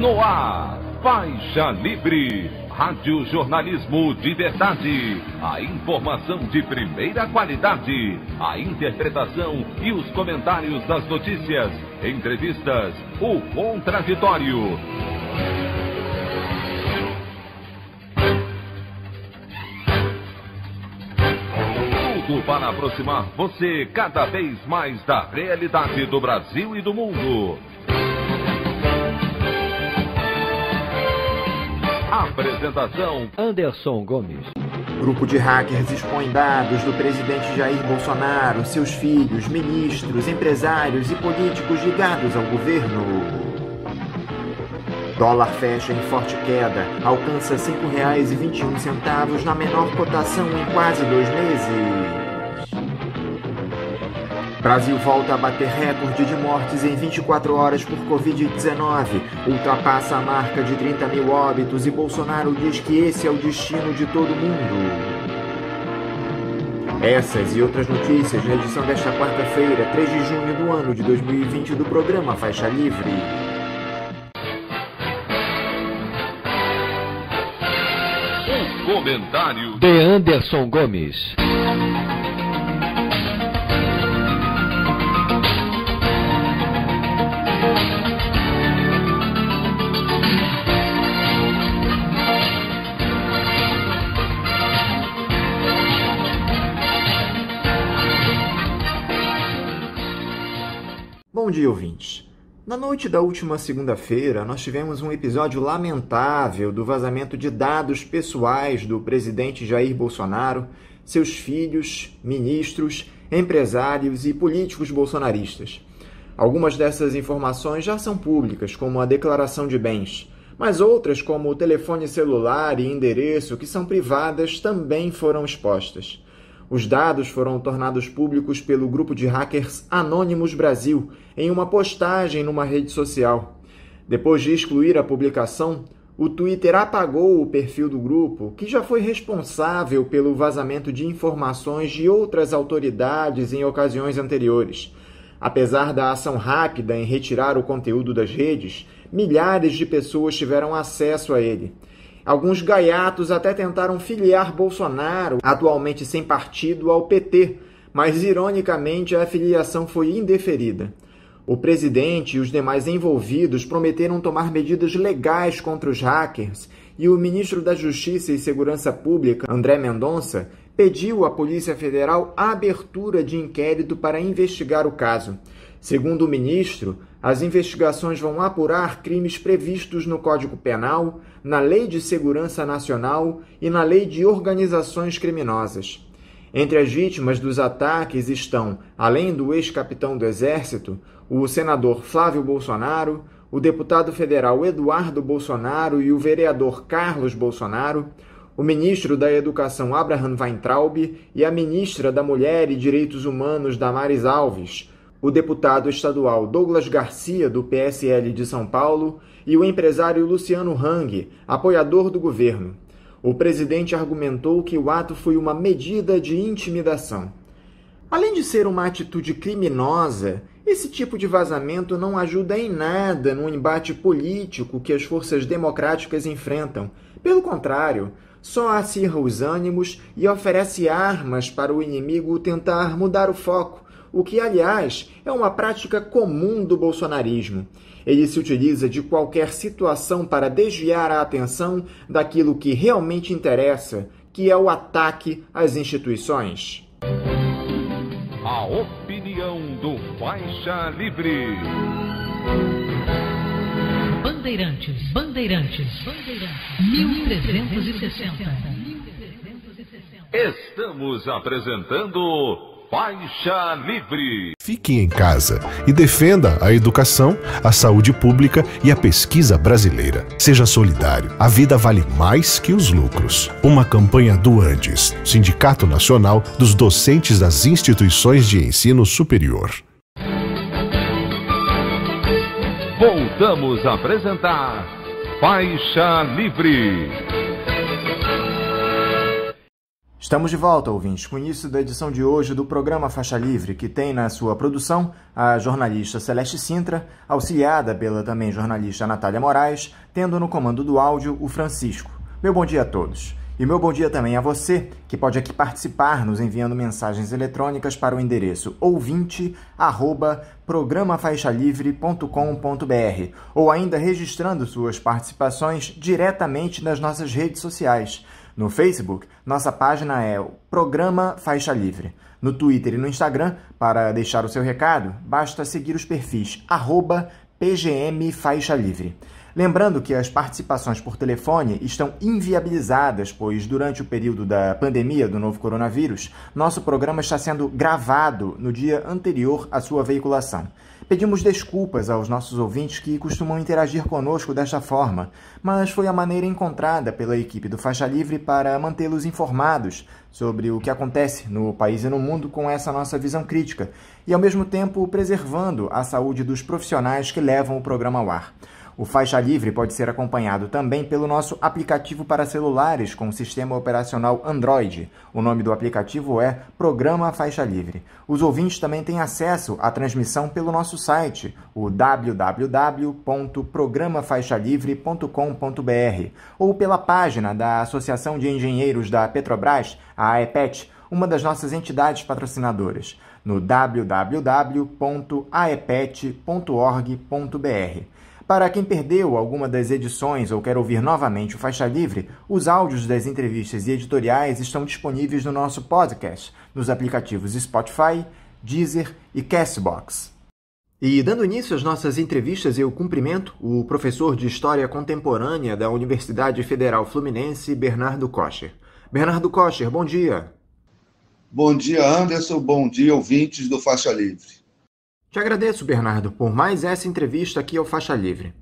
No ar, Faixa Livre, rádio jornalismo de verdade, a informação de primeira qualidade, a interpretação e os comentários das notícias, entrevistas, o contraditório. Tudo para aproximar você cada vez mais da realidade do Brasil e do mundo. Apresentação: Anderson Gomes. Grupo de hackers expõe dados do presidente Jair Bolsonaro, seus filhos, ministros, empresários e políticos ligados ao governo. Dólar fecha em forte queda, alcança R$ 5,21 na menor cotação em quase 2 meses. Brasil volta a bater recorde de mortes em 24 horas por Covid-19, ultrapassa a marca de 30 mil óbitos e Bolsonaro diz que esse é o destino de todo mundo. Essas e outras notícias na edição desta quarta-feira, 3 de junho do ano de 2020 do programa Faixa Livre. O comentário de Anderson Gomes. Bom dia, ouvintes. Na noite da última segunda-feira, nós tivemos um episódio lamentável do vazamento de dados pessoais do presidente Jair Bolsonaro, seus filhos, ministros, empresários e políticos bolsonaristas. Algumas dessas informações já são públicas, como a declaração de bens, mas outras, como o telefone celular e endereço, que são privadas, também foram expostas. Os dados foram tornados públicos pelo grupo de hackers Anonymous Brasil em uma postagem numa rede social. Depois de excluir a publicação, o Twitter apagou o perfil do grupo, que já foi responsável pelo vazamento de informações de outras autoridades em ocasiões anteriores. Apesar da ação rápida em retirar o conteúdo das redes, milhares de pessoas tiveram acesso a ele. Alguns gaiatos até tentaram filiar Bolsonaro, atualmente sem partido, ao PT, mas ironicamente a filiação foi indeferida. O presidente e os demais envolvidos prometeram tomar medidas legais contra os hackers e o ministro da Justiça e Segurança Pública, André Mendonça, pediu à Polícia Federal a abertura de inquérito para investigar o caso. Segundo o ministro, as investigações vão apurar crimes previstos no Código Penal, na Lei de Segurança Nacional e na Lei de Organizações Criminosas. Entre as vítimas dos ataques estão, além do ex-capitão do Exército, o senador Flávio Bolsonaro, o deputado federal Eduardo Bolsonaro e o vereador Carlos Bolsonaro, o ministro da Educação Abraham Weintraub e a ministra da Mulher e Direitos Humanos Damares Alves, o deputado estadual Douglas Garcia, do PSL de São Paulo, e o empresário Luciano Hang, apoiador do governo. O presidente argumentou que o ato foi uma medida de intimidação. Além de ser uma atitude criminosa, esse tipo de vazamento não ajuda em nada no embate político que as forças democráticas enfrentam. Pelo contrário, só acirra os ânimos e oferece armas para o inimigo tentar mudar o foco, o que, aliás, é uma prática comum do bolsonarismo. Ele se utiliza de qualquer situação para desviar a atenção daquilo que realmente interessa, que é o ataque às instituições. A opinião do Faixa Livre. Bandeirantes, 1360. Estamos apresentando Faixa Livre. Fique em casa e defenda a educação, a saúde pública e a pesquisa brasileira. Seja solidário. A vida vale mais que os lucros. Uma campanha do Andes, Sindicato Nacional dos Docentes das Instituições de Ensino Superior. Voltamos a apresentar Faixa Livre. Estamos de volta, ouvintes, com o início da edição de hoje do programa Faixa Livre, que tem na sua produção a jornalista Celeste Sintra, auxiliada pela também jornalista Natália Moraes, tendo no comando do áudio o Francisco. Meu bom dia a todos. E meu bom dia também a você, que pode aqui participar nos enviando mensagens eletrônicas para o endereço ouvinte@programafaixalivre.com.br ou ainda registrando suas participações diretamente nas nossas redes sociais. No Facebook, nossa página é o Programa Faixa Livre. No Twitter e no Instagram, para deixar o seu recado, basta seguir os perfis @PGMFaixaLivre. Lembrando que as participações por telefone estão inviabilizadas, pois durante o período da pandemia do novo coronavírus, nosso programa está sendo gravado no dia anterior à sua veiculação. Pedimos desculpas aos nossos ouvintes que costumam interagir conosco desta forma, mas foi a maneira encontrada pela equipe do Faixa Livre para mantê-los informados sobre o que acontece no país e no mundo com essa nossa visão crítica e, ao mesmo tempo, preservando a saúde dos profissionais que levam o programa ao ar. O Faixa Livre pode ser acompanhado também pelo nosso aplicativo para celulares com sistema operacional Android. O nome do aplicativo é Programa Faixa Livre. Os ouvintes também têm acesso à transmissão pelo nosso site, o www.programafaixalivre.com.br, ou pela página da Associação de Engenheiros da Petrobras, a AEPET, uma das nossas entidades patrocinadoras, no www.aepet.org.br. Para quem perdeu alguma das edições ou quer ouvir novamente o Faixa Livre, os áudios das entrevistas e editoriais estão disponíveis no nosso podcast, nos aplicativos Spotify, Deezer e Castbox. E dando início às nossas entrevistas, eu cumprimento o professor de História Contemporânea da Universidade Federal Fluminense, Bernardo Kocher. Bernardo Kocher, bom dia. Bom dia, Anderson. Bom dia, ouvintes do Faixa Livre. Te agradeço, Bernardo, por mais essa entrevista aqui ao Faixa Livre.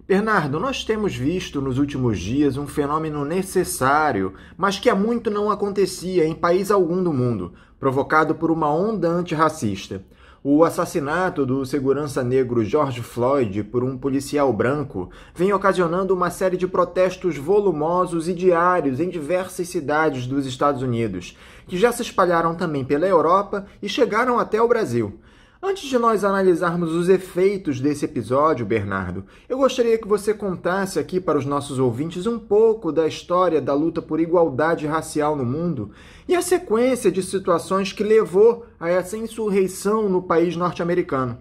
Bernardo, nós temos visto nos últimos dias um fenômeno necessário, mas que há muito não acontecia em país algum do mundo, provocado por uma onda antirracista. O assassinato do segurança negro George Floyd por um policial branco vem ocasionando uma série de protestos volumosos e diários em diversas cidades dos Estados Unidos, que já se espalharam também pela Europa e chegaram até o Brasil. Antes de nós analisarmos os efeitos desse episódio, Bernardo, eu gostaria que você contasse aqui para os nossos ouvintes um pouco da história da luta por igualdade racial no mundo e a sequência de situações que levou a essa insurreição no país norte-americano.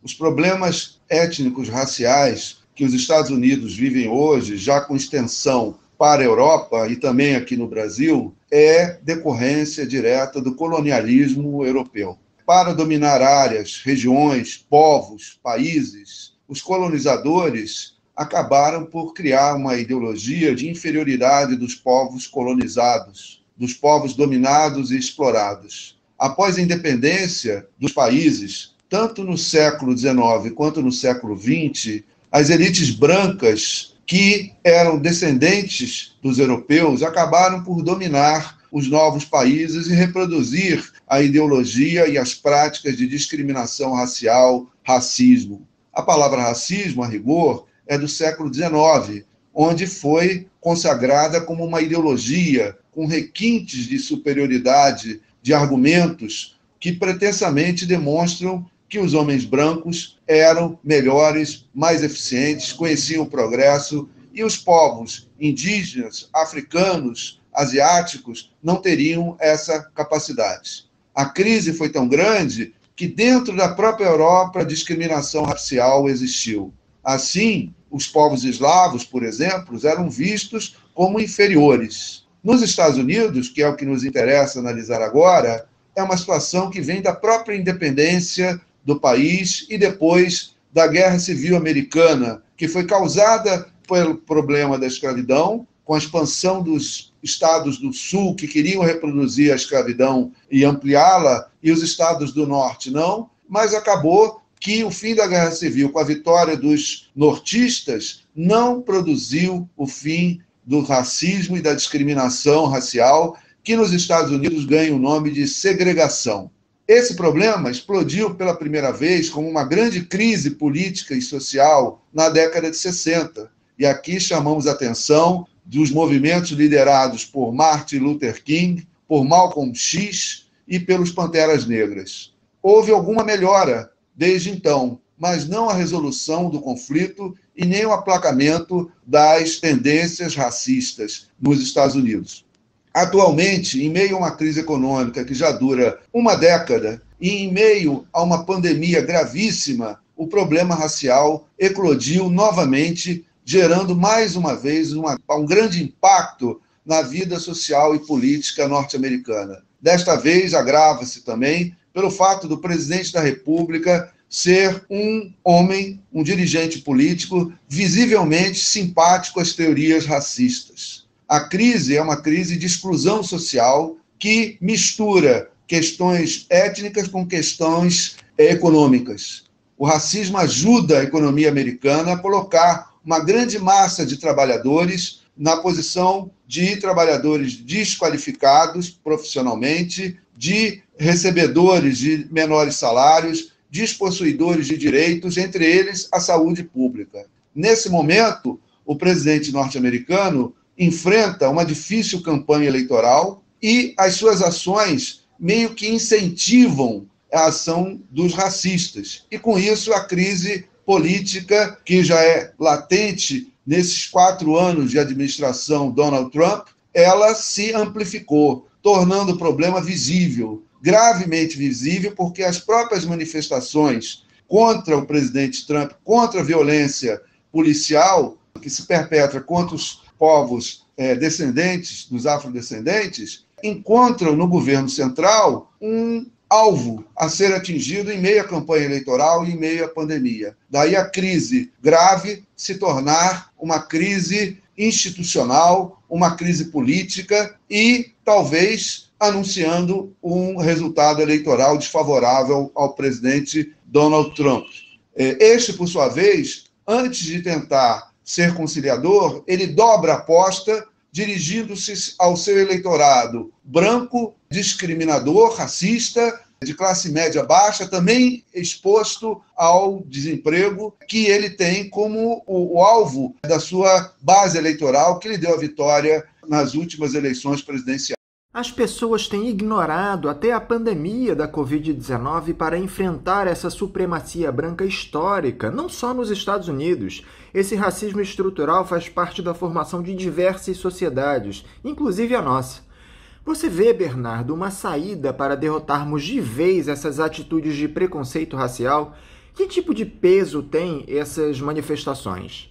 Os problemas étnicos raciais que os Estados Unidos vivem hoje, já com extensão para a Europa e também aqui no Brasil, é decorrência direta do colonialismo europeu. Para dominar áreas, regiões, povos, países, os colonizadores acabaram por criar uma ideologia de inferioridade dos povos colonizados, dos povos dominados e explorados. Após a independência dos países, tanto no século XIX quanto no século XX, as elites brancas, que eram descendentes dos europeus, acabaram por dominar os novos países e reproduzir a ideologia e as práticas de discriminação racial, racismo. A palavra racismo, a rigor, é do século XIX, onde foi consagrada como uma ideologia com requintes de superioridade de argumentos que pretensamente demonstram que os homens brancos eram melhores, mais eficientes, conheciam o progresso e os povos indígenas, africanos, asiáticos não teriam essa capacidade. A crise foi tão grande que dentro da própria Europa a discriminação racial existiu. Assim, os povos eslavos, por exemplo, eram vistos como inferiores. Nos Estados Unidos, que é o que nos interessa analisar agora, é uma situação que vem da própria independência do país e depois da Guerra Civil Americana, que foi causada pelo problema da escravidão, com a expansão dos estados do sul que queriam reproduzir a escravidão e ampliá-la, e os estados do norte não, mas acabou que o fim da Guerra Civil, com a vitória dos nortistas, não produziu o fim do racismo e da discriminação racial, que nos Estados Unidos ganha o nome de segregação. Esse problema explodiu pela primeira vez como uma grande crise política e social na década de 60. E aqui chamamos a atenção dos movimentos liderados por Martin Luther King, por Malcolm X e pelos Panteras Negras. Houve alguma melhora desde então, mas não a resolução do conflito e nem o aplacamento das tendências racistas nos Estados Unidos. Atualmente, em meio a uma crise econômica que já dura uma década e em meio a uma pandemia gravíssima, o problema racial eclodiu novamente, gerando mais uma vez um grande impacto na vida social e política norte-americana. Desta vez, agrava-se também pelo fato do presidente da República ser um homem, um dirigente político, visivelmente simpático às teorias racistas. A crise é uma crise de exclusão social que mistura questões étnicas com questões econômicas. O racismo ajuda a economia americana a colocar uma grande massa de trabalhadores na posição de trabalhadores desqualificados profissionalmente, de recebedores de menores salários, despossuidores de direitos, entre eles a saúde pública. Nesse momento, o presidente norte-americano enfrenta uma difícil campanha eleitoral e as suas ações meio que incentivam a ação dos racistas. E, com isso, a crise política, que já é latente nesses 4 anos de administração Donald Trump, ela se amplificou, tornando o problema visível, gravemente visível, porque as próprias manifestações contra o presidente Trump, contra a violência policial que se perpetra contra os povos descendentes, dos afrodescendentes, encontram no governo central um alvo a ser atingido em meio à campanha eleitoral e em meio à pandemia. Daí a crise grave se tornar uma crise institucional, uma crise política e, talvez, anunciando um resultado eleitoral desfavorável ao presidente Donald Trump. Este, por sua vez, antes de tentar ser conciliador, ele dobra a aposta, dirigindo-se ao seu eleitorado branco, discriminador, racista, de classe média baixa, também exposto ao desemprego, que ele tem como o alvo da sua base eleitoral, que lhe deu a vitória nas últimas eleições presidenciais. As pessoas têm ignorado até a pandemia da Covid-19 para enfrentar essa supremacia branca histórica, não só nos Estados Unidos. Esse racismo estrutural faz parte da formação de diversas sociedades, inclusive a nossa. Você vê, Bernardo, uma saída para derrotarmos de vez essas atitudes de preconceito racial? Que tipo de peso têm essas manifestações?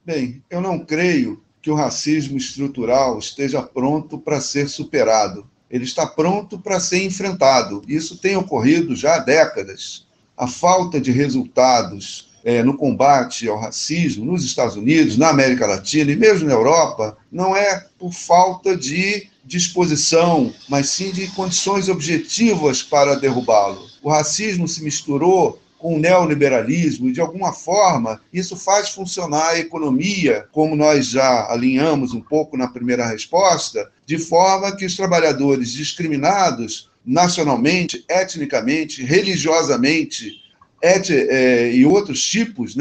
Bem, eu não creio que o racismo estrutural esteja pronto para ser superado. Ele está pronto para ser enfrentado. Isso tem ocorrido já há décadas. A falta de resultados no combate ao racismo nos Estados Unidos, na América Latina e mesmo na Europa, não é por falta de disposição, mas sim de condições objetivas para derrubá-lo. O racismo se misturou com o neoliberalismo e, de alguma forma, isso faz funcionar a economia, como nós já alinhamos um pouco na primeira resposta, de forma que os trabalhadores discriminados nacionalmente, etnicamente, religiosamente e outros tipos,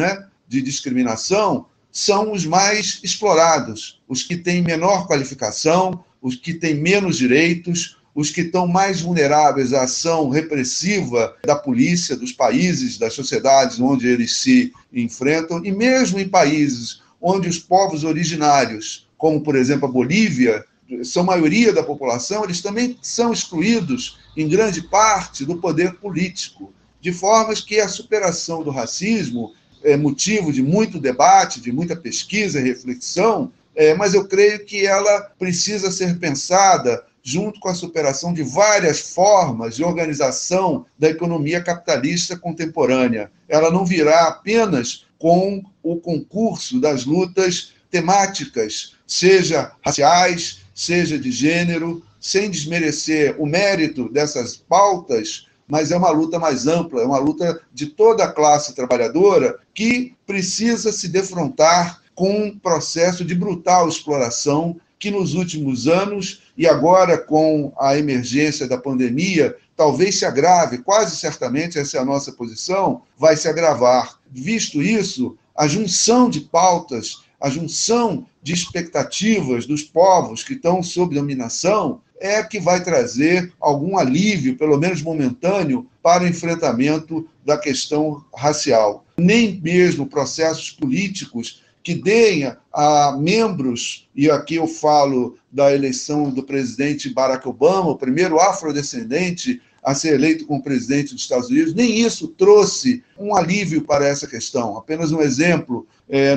de discriminação são os mais explorados, os que têm menor qualificação, os que têm menos direitos, os que estão mais vulneráveis à ação repressiva da polícia, dos países, das sociedades onde eles se enfrentam, e mesmo em países onde os povos originários, como, por exemplo, a Bolívia, são maioria da população, eles também são excluídos, em grande parte, do poder político, de formas que a superação do racismo é motivo de muito debate, de muita pesquisa e reflexão, mas eu creio que ela precisa ser pensada junto com a superação de várias formas de organização da economia capitalista contemporânea. Ela não virá apenas com o concurso das lutas temáticas, seja raciais, seja de gênero, sem desmerecer o mérito dessas pautas, mas é uma luta mais ampla, é uma luta de toda a classe trabalhadora que precisa se defrontar com um processo de brutal exploração que nos últimos anos, e agora com a emergência da pandemia, talvez se agrave, quase certamente, essa é a nossa posição, vai se agravar. Visto isso, a junção de pautas, a junção de expectativas dos povos que estão sob dominação, é que vai trazer algum alívio, pelo menos momentâneo, para o enfrentamento da questão racial. Nem mesmo processos políticos que deem a membros, e aqui eu falo da eleição do presidente Barack Obama, o primeiro afrodescendente a ser eleito como presidente dos Estados Unidos, nem isso trouxe um alívio para essa questão. Apenas um exemplo,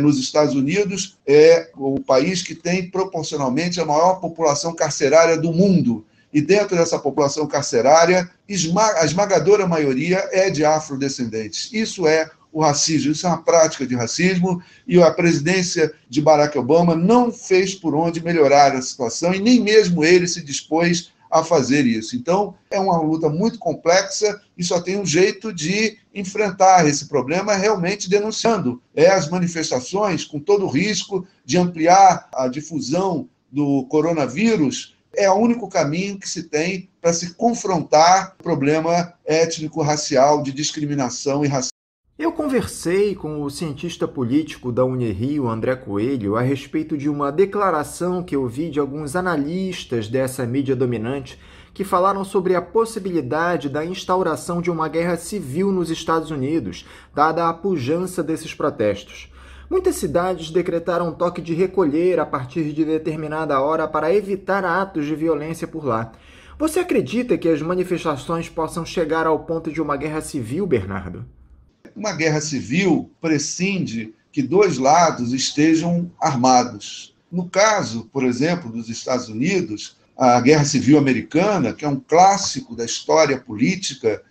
nos Estados Unidos é o país que tem proporcionalmente a maior população carcerária do mundo, e dentro dessa população carcerária, a esmagadora maioria é de afrodescendentes. Isso é o racismo, isso é uma prática de racismo, e a presidência de Barack Obama não fez por onde melhorar a situação, e nem mesmo ele se dispôs a fazer isso. Então, é uma luta muito complexa e só tem um jeito de enfrentar esse problema realmente denunciando as manifestações, com todo o risco de ampliar a difusão do coronavírus. É o único caminho que se tem para se confrontar o problema étnico-racial de discriminação e racismo. Eu conversei com o cientista político da Unirio, André Coelho, a respeito de uma declaração que eu vi de alguns analistas dessa mídia dominante que falaram sobre a possibilidade da instauração de uma guerra civil nos Estados Unidos, dada a pujança desses protestos. Muitas cidades decretaram toque de recolher a partir de determinada hora para evitar atos de violência por lá. Você acredita que as manifestações possam chegar ao ponto de uma guerra civil, Bernardo? Uma guerra civil prescinde que dois lados estejam armados. No caso, por exemplo, dos Estados Unidos, a Guerra Civil Americana, que é um clássico da história política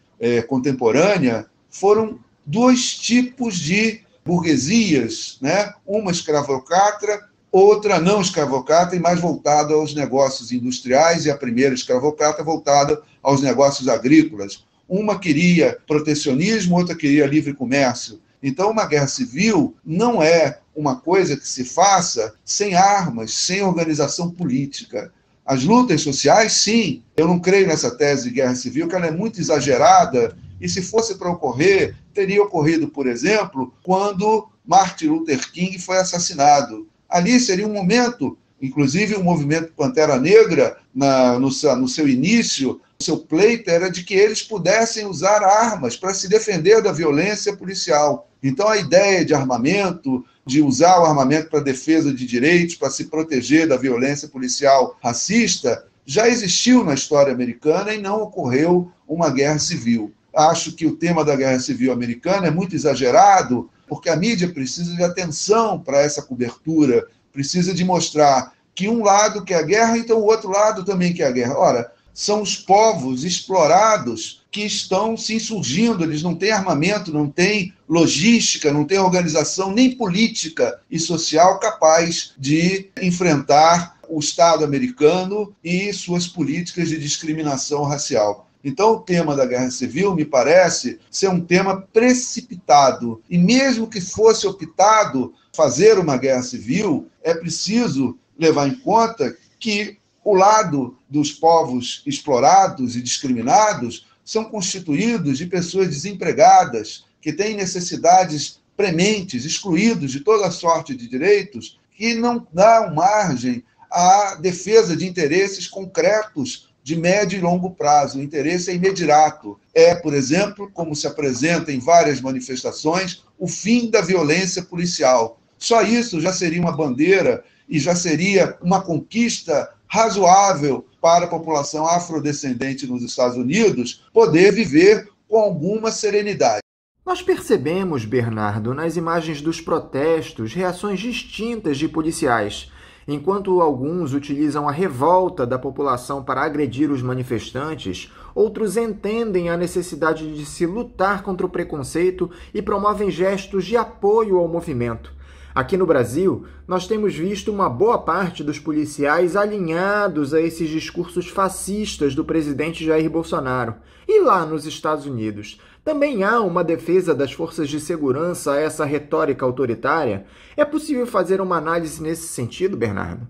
contemporânea, foram dois tipos de burguesias, né? Uma escravocrata, outra não escravocrata e mais voltada aos negócios industriais, e a primeira escravocrata voltada aos negócios agrícolas. Uma queria protecionismo, outra queria livre comércio. Então, uma guerra civil não é uma coisa que se faça sem armas, sem organização política. As lutas sociais, sim. Eu não creio nessa tese de guerra civil, que ela é muito exagerada, e se fosse para ocorrer, teria ocorrido, por exemplo, quando Martin Luther King foi assassinado. Ali seria um momento, inclusive o movimento Pantera Negra, no seu início, o seu pleito era de que eles pudessem usar armas para se defender da violência policial. Então, a ideia de armamento, de usar o armamento para defesa de direitos, para se proteger da violência policial racista, já existiu na história americana e não ocorreu uma guerra civil. Acho que o tema da guerra civil americana é muito exagerado, porque a mídia precisa de atenção para essa cobertura, precisa de mostrar que um lado quer a guerra, então o outro lado também quer a guerra. Ora, são os povos explorados que estão se insurgindo, eles não têm armamento, não têm logística, não têm organização nem política e social capaz de enfrentar o Estado americano e suas políticas de discriminação racial. Então, o tema da guerra civil me parece ser um tema precipitado. E mesmo que fosse optado fazer uma guerra civil, é preciso levar em conta que o lado dos povos explorados e discriminados são constituídos de pessoas desempregadas, que têm necessidades prementes, excluídos de toda sorte de direitos, que não dão margem à defesa de interesses concretos de médio e longo prazo. O interesse é imediato. É, por exemplo, como se apresenta em várias manifestações, o fim da violência policial. Só isso já seria uma bandeira e já seria uma conquista razoável para a população afrodescendente nos Estados Unidos poder viver com alguma serenidade. Nós percebemos, Bernardo, nas imagens dos protestos, reações distintas de policiais. Enquanto alguns utilizam a revolta da população para agredir os manifestantes, outros entendem a necessidade de se lutar contra o preconceito e promovem gestos de apoio ao movimento. Aqui no Brasil, nós temos visto uma boa parte dos policiais alinhados a esses discursos fascistas do presidente Jair Bolsonaro. E lá nos Estados Unidos, também há uma defesa das forças de segurança a essa retórica autoritária? É possível fazer uma análise nesse sentido, Bernardo?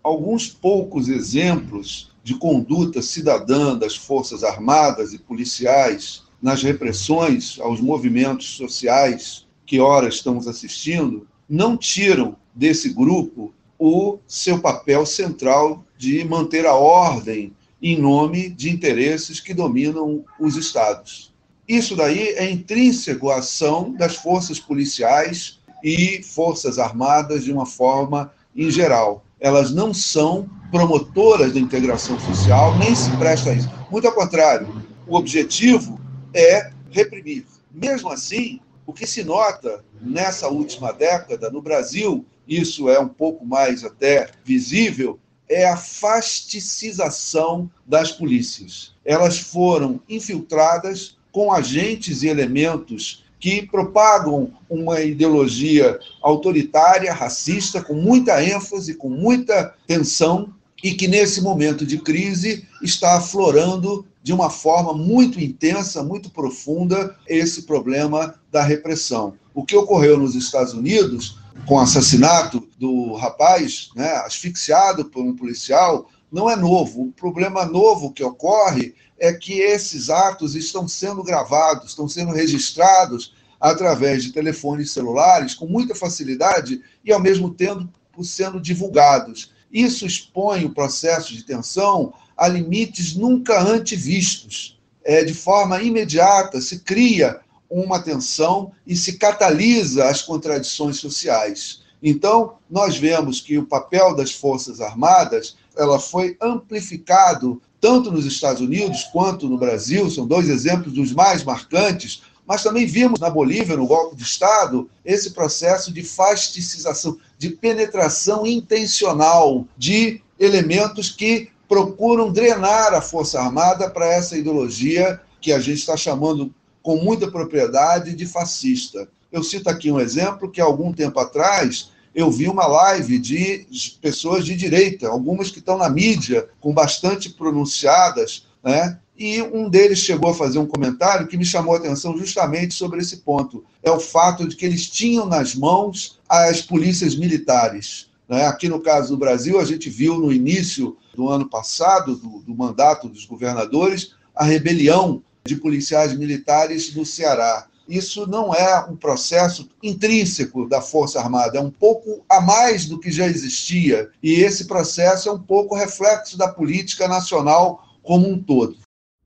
Alguns poucos exemplos de conduta cidadã das Forças Armadas e policiais nas repressões aos movimentos sociais que ora estamos assistindo, não tiram desse grupo o seu papel central de manter a ordem em nome de interesses que dominam os estados. Isso daí é intrínseco à ação das forças policiais e forças armadas de uma forma em geral. Elas não são promotoras da integração social, nem se prestam a isso. Muito ao contrário, o objetivo é reprimir. Mesmo assim, o que se nota nessa última década no Brasil, isso é um pouco mais até visível, é a fasticização das polícias. Elas foram infiltradas com agentes e elementos que propagam uma ideologia autoritária, racista, com muita ênfase, com muita tensão, e que nesse momento de crise está aflorando de uma forma muito intensa, muito profunda, esse problema da repressão. O que ocorreu nos Estados Unidos, com o assassinato do rapaz, né, asfixiado por um policial, não é novo. O problema novo que ocorre é que esses atos estão sendo gravados, estão sendo registrados através de telefones celulares com muita facilidade e, ao mesmo tempo, sendo divulgados. Isso expõe o processo de tensão a limites nunca antes vistos. De forma imediata, se cria uma tensão e se catalisa as contradições sociais. Então, nós vemos que o papel das Forças Armadas ela foi amplificado tanto nos Estados Unidos quanto no Brasil, são dois exemplos dos mais marcantes, mas também vimos na Bolívia, no golpe de Estado, esse processo de fasticização, de penetração intencional de elementos que procuram drenar a Força Armada para essa ideologia que a gente está chamando com muita propriedade de fascista. Eu cito aqui um exemplo que, há algum tempo atrás, eu vi uma live de pessoas de direita, algumas que estão na mídia, com bastante pronunciadas, né? E um deles chegou a fazer um comentário que me chamou a atenção justamente sobre esse ponto. É o fato de que eles tinham nas mãos as polícias militares, né? Aqui no caso do Brasil, a gente viu no início do ano passado, do mandato dos governadores, a rebelião de policiais militares no Ceará. Isso não é um processo intrínseco da Força Armada, é um pouco a mais do que já existia. E esse processo é um pouco reflexo da política nacional como um todo.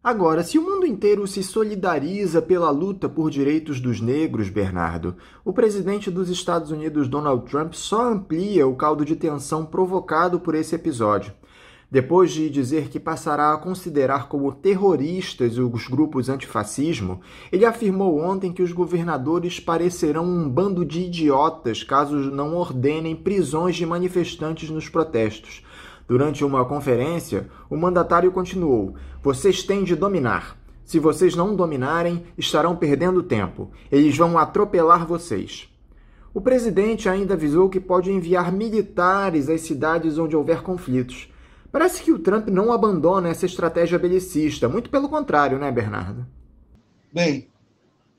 Agora, se o mundo inteiro se solidariza pela luta por direitos dos negros, Bernardo, o presidente dos Estados Unidos, Donald Trump, só amplia o caldo de tensão provocado por esse episódio. Depois de dizer que passará a considerar como terroristas os grupos antifascismo, ele afirmou ontem que os governadores parecerão um bando de idiotas caso não ordenem prisões de manifestantes nos protestos. Durante uma conferência, o mandatário continuou: "Vocês têm de dominar. Se vocês não dominarem, estarão perdendo tempo. Eles vão atropelar vocês." O presidente ainda avisou que pode enviar militares às cidades onde houver conflitos. Parece que o Trump não abandona essa estratégia belicista, muito pelo contrário, né, Bernardo? Bem,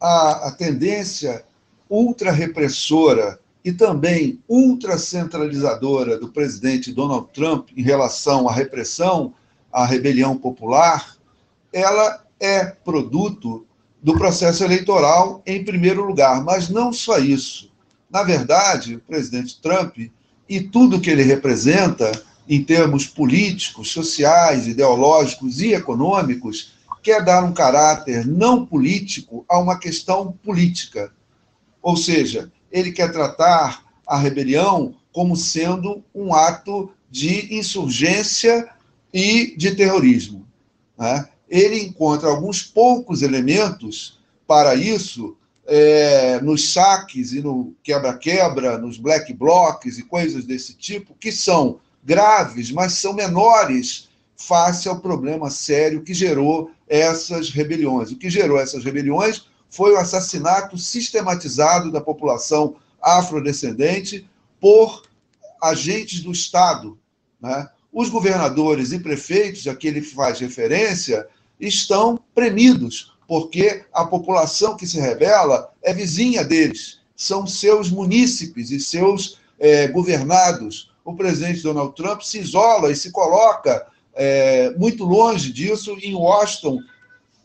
a tendência ultra-repressora e também ultracentralizadora do presidente Donald Trump em relação à repressão, à rebelião popular, ela é produto do processo eleitoral em primeiro lugar, mas não só isso. Na verdade, o presidente Trump e tudo que ele representa em termos políticos, sociais, ideológicos e econômicos, quer dar um caráter não político a uma questão política. Ou seja, ele quer tratar a rebelião como sendo um ato de insurgência e de terrorismo, né? Ele encontra alguns poucos elementos para isso, nos saques e no quebra-quebra, nos black blocs e coisas desse tipo, que são graves, mas são menores face ao problema sério que gerou essas rebeliões. O que gerou essas rebeliões foi o assassinato sistematizado da população afrodescendente por agentes do Estado, né? Os governadores e prefeitos a que ele faz referência estão premidos, porque a população que se rebela é vizinha deles, são seus munícipes e seus governados. O presidente Donald Trump se isola e se coloca muito longe disso, em Washington,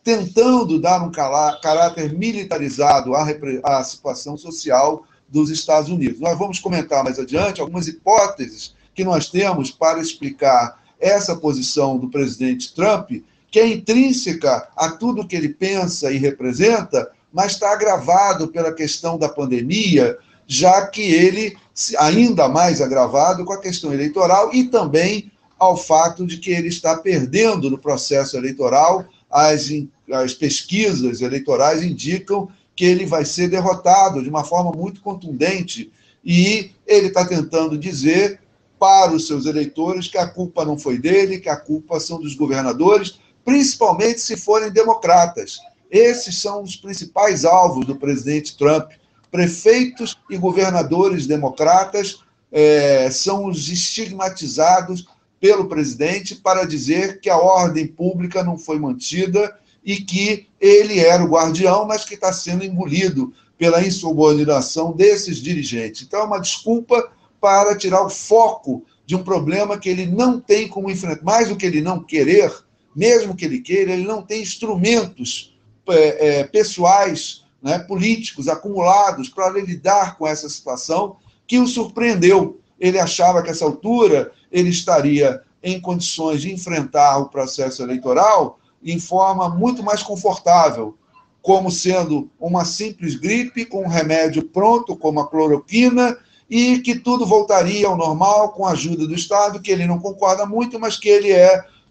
tentando dar um caráter militarizado à situação social dos Estados Unidos. Nós vamos comentar mais adiante algumas hipóteses que nós temos para explicar essa posição do presidente Trump, que é intrínseca a tudo que ele pensa e representa, mas está agravado pela questão da pandemia, já que ele, ainda mais agravado com a questão eleitoral e também ao fato de que ele está perdendo no processo eleitoral. As pesquisas eleitorais indicam que ele vai ser derrotado de uma forma muito contundente e ele está tentando dizer para os seus eleitores que a culpa não foi dele, que a culpa são dos governadores, principalmente se forem democratas. Esses são os principais alvos do presidente Trump. Prefeitos e governadores democratas são os estigmatizados pelo presidente para dizer que a ordem pública não foi mantida e que ele era o guardião, mas que está sendo engolido pela insubordinação desses dirigentes. Então, é uma desculpa para tirar o foco de um problema que ele não tem como enfrentar. Mais do que ele não querer, mesmo que ele queira, ele não tem instrumentos pessoais, né, políticos acumulados para lidar com essa situação que o surpreendeu. Ele achava que, a essa altura, ele estaria em condições de enfrentar o processo eleitoral em forma muito mais confortável, como sendo uma simples gripe com um remédio pronto, como a cloroquina, e que tudo voltaria ao normal com a ajuda do Estado, que ele não concorda muito, mas que ele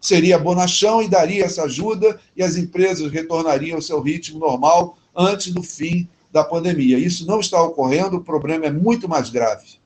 seria bonachão e daria essa ajuda e as empresas retornariam ao seu ritmo normal antes do fim da pandemia. Isso não está ocorrendo, o problema é muito mais grave.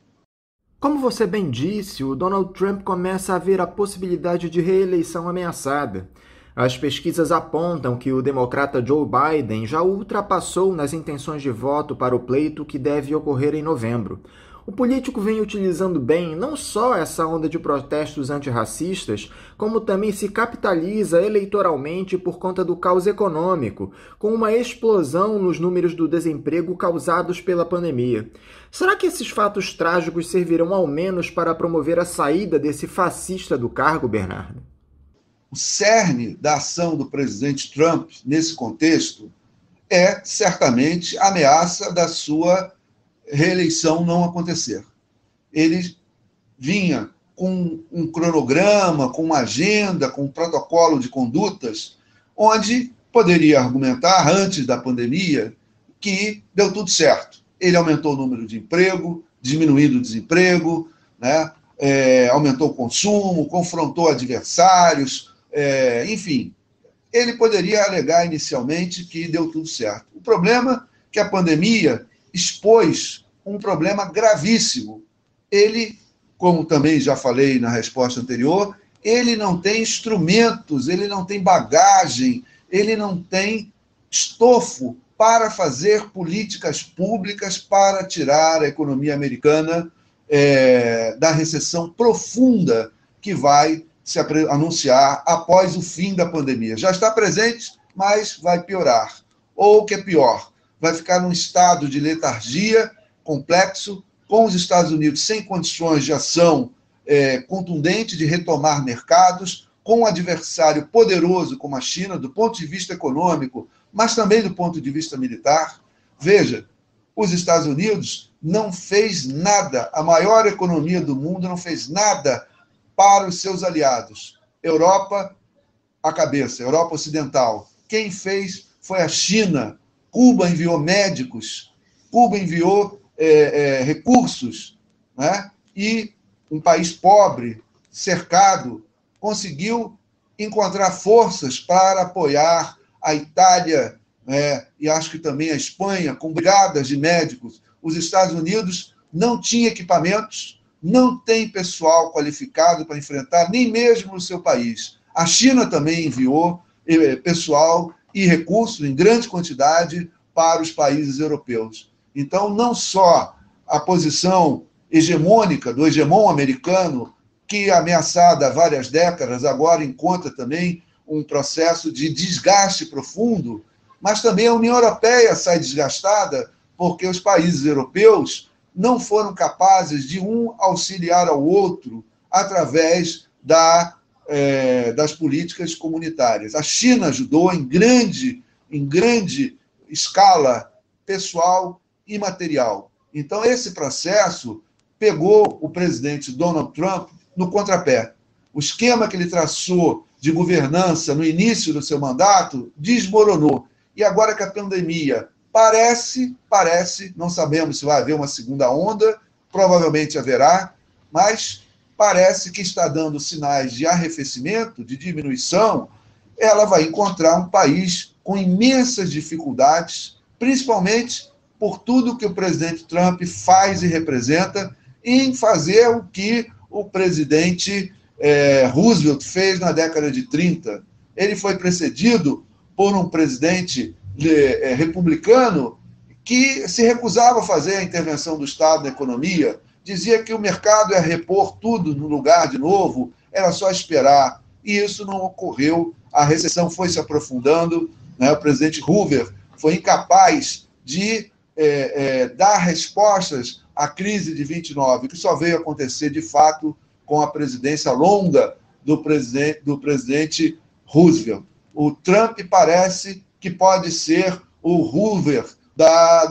Como você bem disse, o Donald Trump começa a ver a possibilidade de reeleição ameaçada. As pesquisas apontam que o democrata Joe Biden já o ultrapassou nas intenções de voto para o pleito que deve ocorrer em novembro. O político vem utilizando bem não só essa onda de protestos antirracistas, como também se capitaliza eleitoralmente por conta do caos econômico, com uma explosão nos números do desemprego causados pela pandemia. Será que esses fatos trágicos servirão ao menos para promover a saída desse fascista do cargo, Bernardo? O cerne da ação do presidente Trump, nesse contexto, é certamente a ameaça da sua reeleição não acontecer. Ele vinha com um cronograma, com uma agenda, com um protocolo de condutas, onde poderia argumentar, antes da pandemia, que deu tudo certo. Ele aumentou o número de emprego, diminuindo o desemprego, né? Aumentou o consumo, confrontou adversários, enfim. Ele poderia alegar inicialmente que deu tudo certo. O problema é que a pandemia expôs um problema gravíssimo. Ele, como também já falei na resposta anterior, ele não tem instrumentos, ele não tem bagagem, ele não tem estofo para fazer políticas públicas para tirar a economia americana da recessão profunda que vai se anunciar após o fim da pandemia. Já está presente, mas vai piorar. Ou, o que é pior, vai ficar num estado de letargia complexo, com os Estados Unidos sem condições de ação contundente de retomar mercados, com um adversário poderoso como a China, do ponto de vista econômico, mas também do ponto de vista militar. Veja, os Estados Unidos não fez nada, a maior economia do mundo não fez nada para os seus aliados. Europa, a cabeça, Europa Ocidental. Quem fez foi a China. Cuba enviou médicos, Cuba enviou recursos, né? E um país pobre, cercado, conseguiu encontrar forças para apoiar a Itália, e acho que também a Espanha, com brigadas de médicos. Os Estados Unidos não tinham equipamentos, não tem pessoal qualificado para enfrentar, nem mesmo no seu país. A China também enviou pessoal e recursos em grande quantidade para os países europeus. Então, não só a posição hegemônica do hegemon americano, que, ameaçada há várias décadas, agora encontra também um processo de desgaste profundo, mas também a União Europeia sai desgastada porque os países europeus não foram capazes de um auxiliar ao outro através das políticas comunitárias. A China ajudou em grande escala pessoal e material. Então, esse processo pegou o presidente Donald Trump no contrapé. O esquema que ele traçou de governança no início do seu mandato desmoronou. E agora que a pandemia parece, não sabemos se vai haver uma segunda onda, provavelmente haverá, mas parece que está dando sinais de arrefecimento, de diminuição, ela vai encontrar um país com imensas dificuldades, principalmente por tudo que o presidente Trump faz e representa, em fazer o que o presidente Roosevelt fez na década de 30. Ele foi precedido por um presidente republicano que se recusava a fazer a intervenção do Estado na economia, dizia que o mercado ia repor tudo no lugar de novo, era só esperar. E isso não ocorreu, a recessão foi se aprofundando, né? O presidente Hoover foi incapaz de dar respostas à crise de 29, que só veio acontecer, de fato, com a presidência longa do presidente Roosevelt. O Trump parece que pode ser o Hoover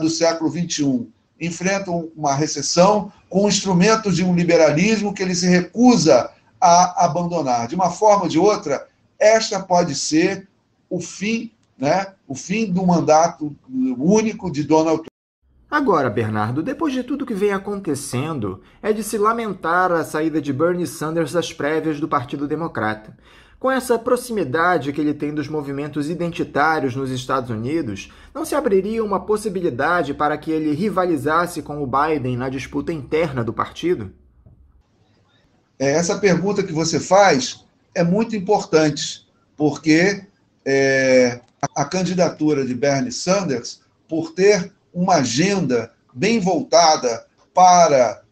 do século XXI. Enfrenta uma recessão com instrumentos de um liberalismo que ele se recusa a abandonar. De uma forma ou de outra, esta pode ser o fim, né? O fim do mandato único de Donald Trump. Agora, Bernardo, depois de tudo que vem acontecendo, é de se lamentar a saída de Bernie Sanders das prévias do Partido Democrata. Com essa proximidade que ele tem dos movimentos identitários nos Estados Unidos, não se abriria uma possibilidade para que ele rivalizasse com o Biden na disputa interna do partido? Essa pergunta que você faz é muito importante, porque a candidatura de Bernie Sanders, por ter uma agenda bem voltada para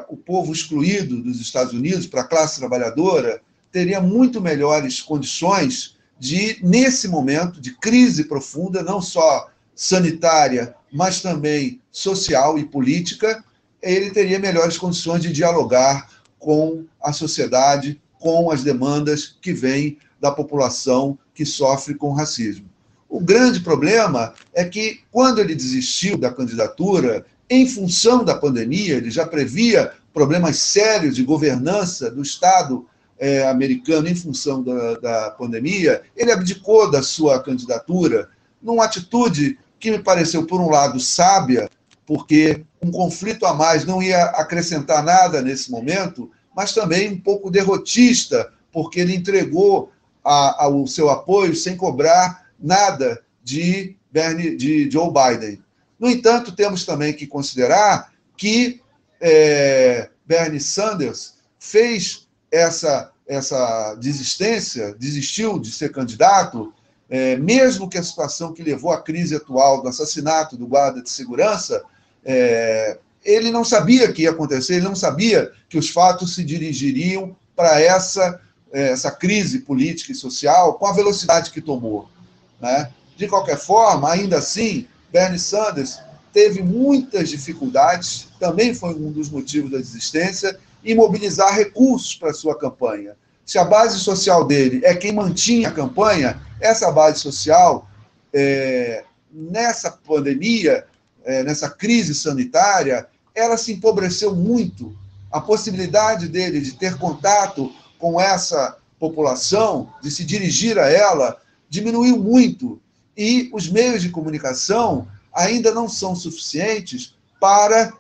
o povo excluído dos Estados Unidos, para a classe trabalhadora, teria muito melhores condições de, nesse momento de crise profunda, não só sanitária, mas também social e política, ele teria melhores condições de dialogar com a sociedade, com as demandas que vêm da população que sofre com racismo. O grande problema é que, quando ele desistiu da candidatura, em função da pandemia, ele já previa problemas sérios de governança do Estado americano em função da pandemia, ele abdicou da sua candidatura numa atitude que me pareceu, por um lado, sábia, porque um conflito a mais não ia acrescentar nada nesse momento, mas também um pouco derrotista, porque ele entregou o seu apoio sem cobrar nada de Joe Biden. No entanto, temos também que considerar que Bernie Sanders fez essa desistência, desistiu de ser candidato, mesmo que a situação que levou à crise atual do assassinato do guarda de segurança, ele não sabia que ia acontecer, ele não sabia que os fatos se dirigiriam para essa crise política e social com a velocidade que tomou, né? De qualquer forma, ainda assim, Bernie Sanders teve muitas dificuldades, também foi um dos motivos da desistência, em mobilizar recursos para a sua campanha. Se a base social dele é quem mantinha a campanha, essa base social, nessa pandemia, nessa crise sanitária, ela se empobreceu muito. A possibilidade dele de ter contato com essa população, de se dirigir a ela, diminuiu muito. E os meios de comunicação ainda não são suficientes para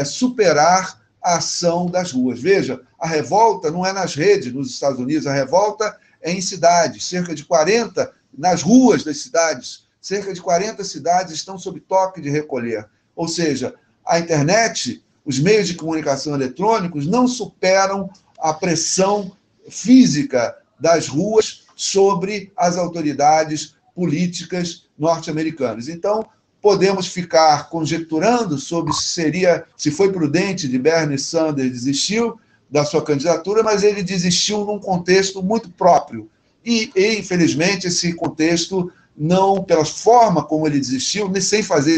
superar a ação das ruas. Veja, a revolta não é nas redes nos Estados Unidos, a revolta é em cidades, cerca de 40, nas ruas das cidades, cerca de 40 cidades estão sob toque de recolher. Ou seja, a internet, os meios de comunicação eletrônicos não superam a pressão física das ruas sobre as autoridades políticas norte-americanas. Então, podemos ficar conjecturando sobre se foi prudente de Bernie Sanders desistir da sua candidatura, mas ele desistiu num contexto muito próprio. E infelizmente, esse contexto, não pela forma como ele desistiu, sem fazer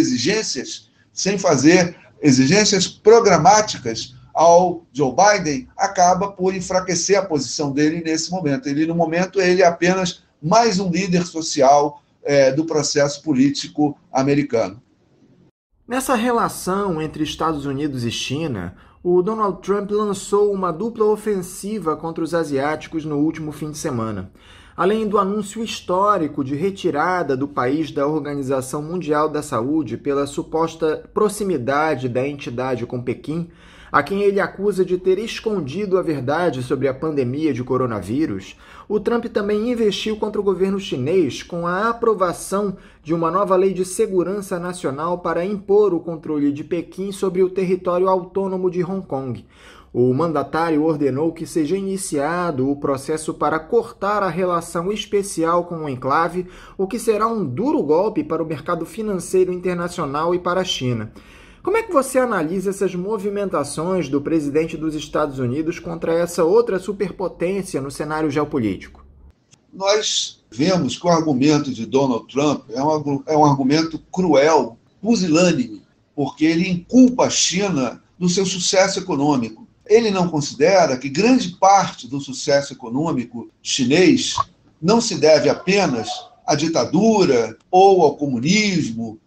exigências programáticas ao Joe Biden, acaba por enfraquecer a posição dele nesse momento. No momento, ele é apenas mais um líder social do processo político americano. Nessa relação entre Estados Unidos e China, o Donald Trump lançou uma dupla ofensiva contra os asiáticos no último fim de semana. Além do anúncio histórico de retirada do país da Organização Mundial da Saúde pela suposta proximidade da entidade com Pequim, a quem ele acusa de ter escondido a verdade sobre a pandemia de coronavírus, o Trump também investiu contra o governo chinês com a aprovação de uma nova lei de segurança nacional para impor o controle de Pequim sobre o território autônomo de Hong Kong. O mandatário ordenou que seja iniciado o processo para cortar a relação especial com o enclave, o que será um duro golpe para o mercado financeiro internacional e para a China. Como é que você analisa essas movimentações do presidente dos Estados Unidos contra essa outra superpotência no cenário geopolítico? Nós vemos que o argumento de Donald Trump é um argumento cruel, pusilânime, porque ele inculpa a China do seu sucesso econômico. Ele não considera que grande parte do sucesso econômico chinês não se deve apenas à ditadura ou ao comunismo,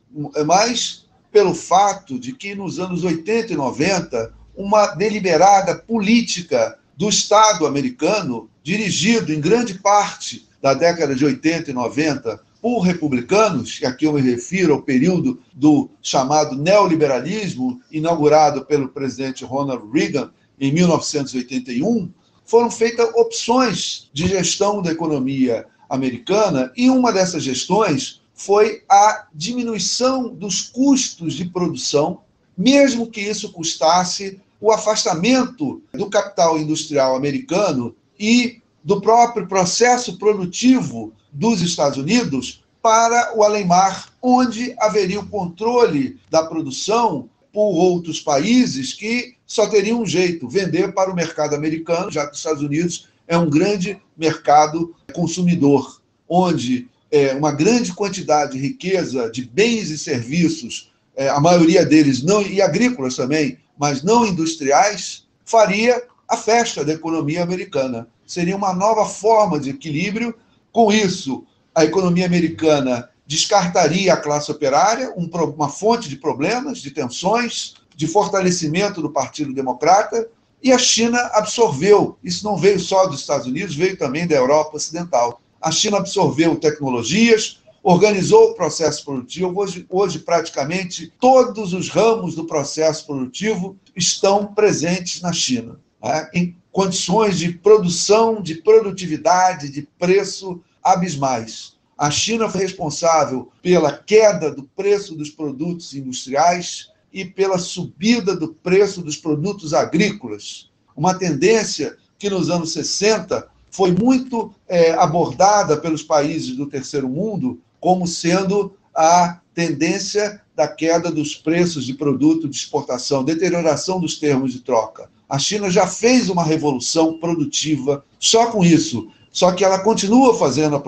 mas pelo fato de que nos anos 80 e 90, uma deliberada política do Estado americano, dirigido em grande parte da década de 80 e 90 por republicanos, e aqui eu me refiro ao período do chamado neoliberalismo, inaugurado pelo presidente Ronald Reagan em 1981, foram feitas opções de gestão da economia americana, e uma dessas gestões foi a diminuição dos custos de produção, mesmo que isso custasse o afastamento do capital industrial americano e do próprio processo produtivo dos Estados Unidos para o além-mar, onde haveria o controle da produção por outros países que só teriam um jeito, vender para o mercado americano, já que os Estados Unidos é um grande mercado consumidor, onde uma grande quantidade de riqueza, de bens e serviços, a maioria deles não, e agrícolas também, mas não industriais, faria a festa da economia americana. Seria uma nova forma de equilíbrio. Com isso, a economia americana descartaria a classe operária, uma fonte de problemas, de tensões, de fortalecimento do Partido Democrata, e a China absorveu. Isso não veio só dos Estados Unidos, veio também da Europa Ocidental. A China absorveu tecnologias, organizou o processo produtivo. Hoje, praticamente, todos os ramos do processo produtivo estão presentes na China, né? Em condições de produção, de produtividade, de preço abismais. A China foi responsável pela queda do preço dos produtos industriais e pela subida do preço dos produtos agrícolas. Uma tendência que nos anos 60 foi muito abordada pelos países do terceiro mundo como sendo a tendência da queda dos preços de produto de exportação, deterioração dos termos de troca. A China já fez uma revolução produtiva só com isso, só que ela continua fazendo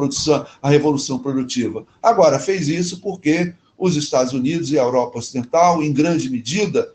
a revolução produtiva. Agora, fez isso porque os Estados Unidos e a Europa Ocidental, em grande medida,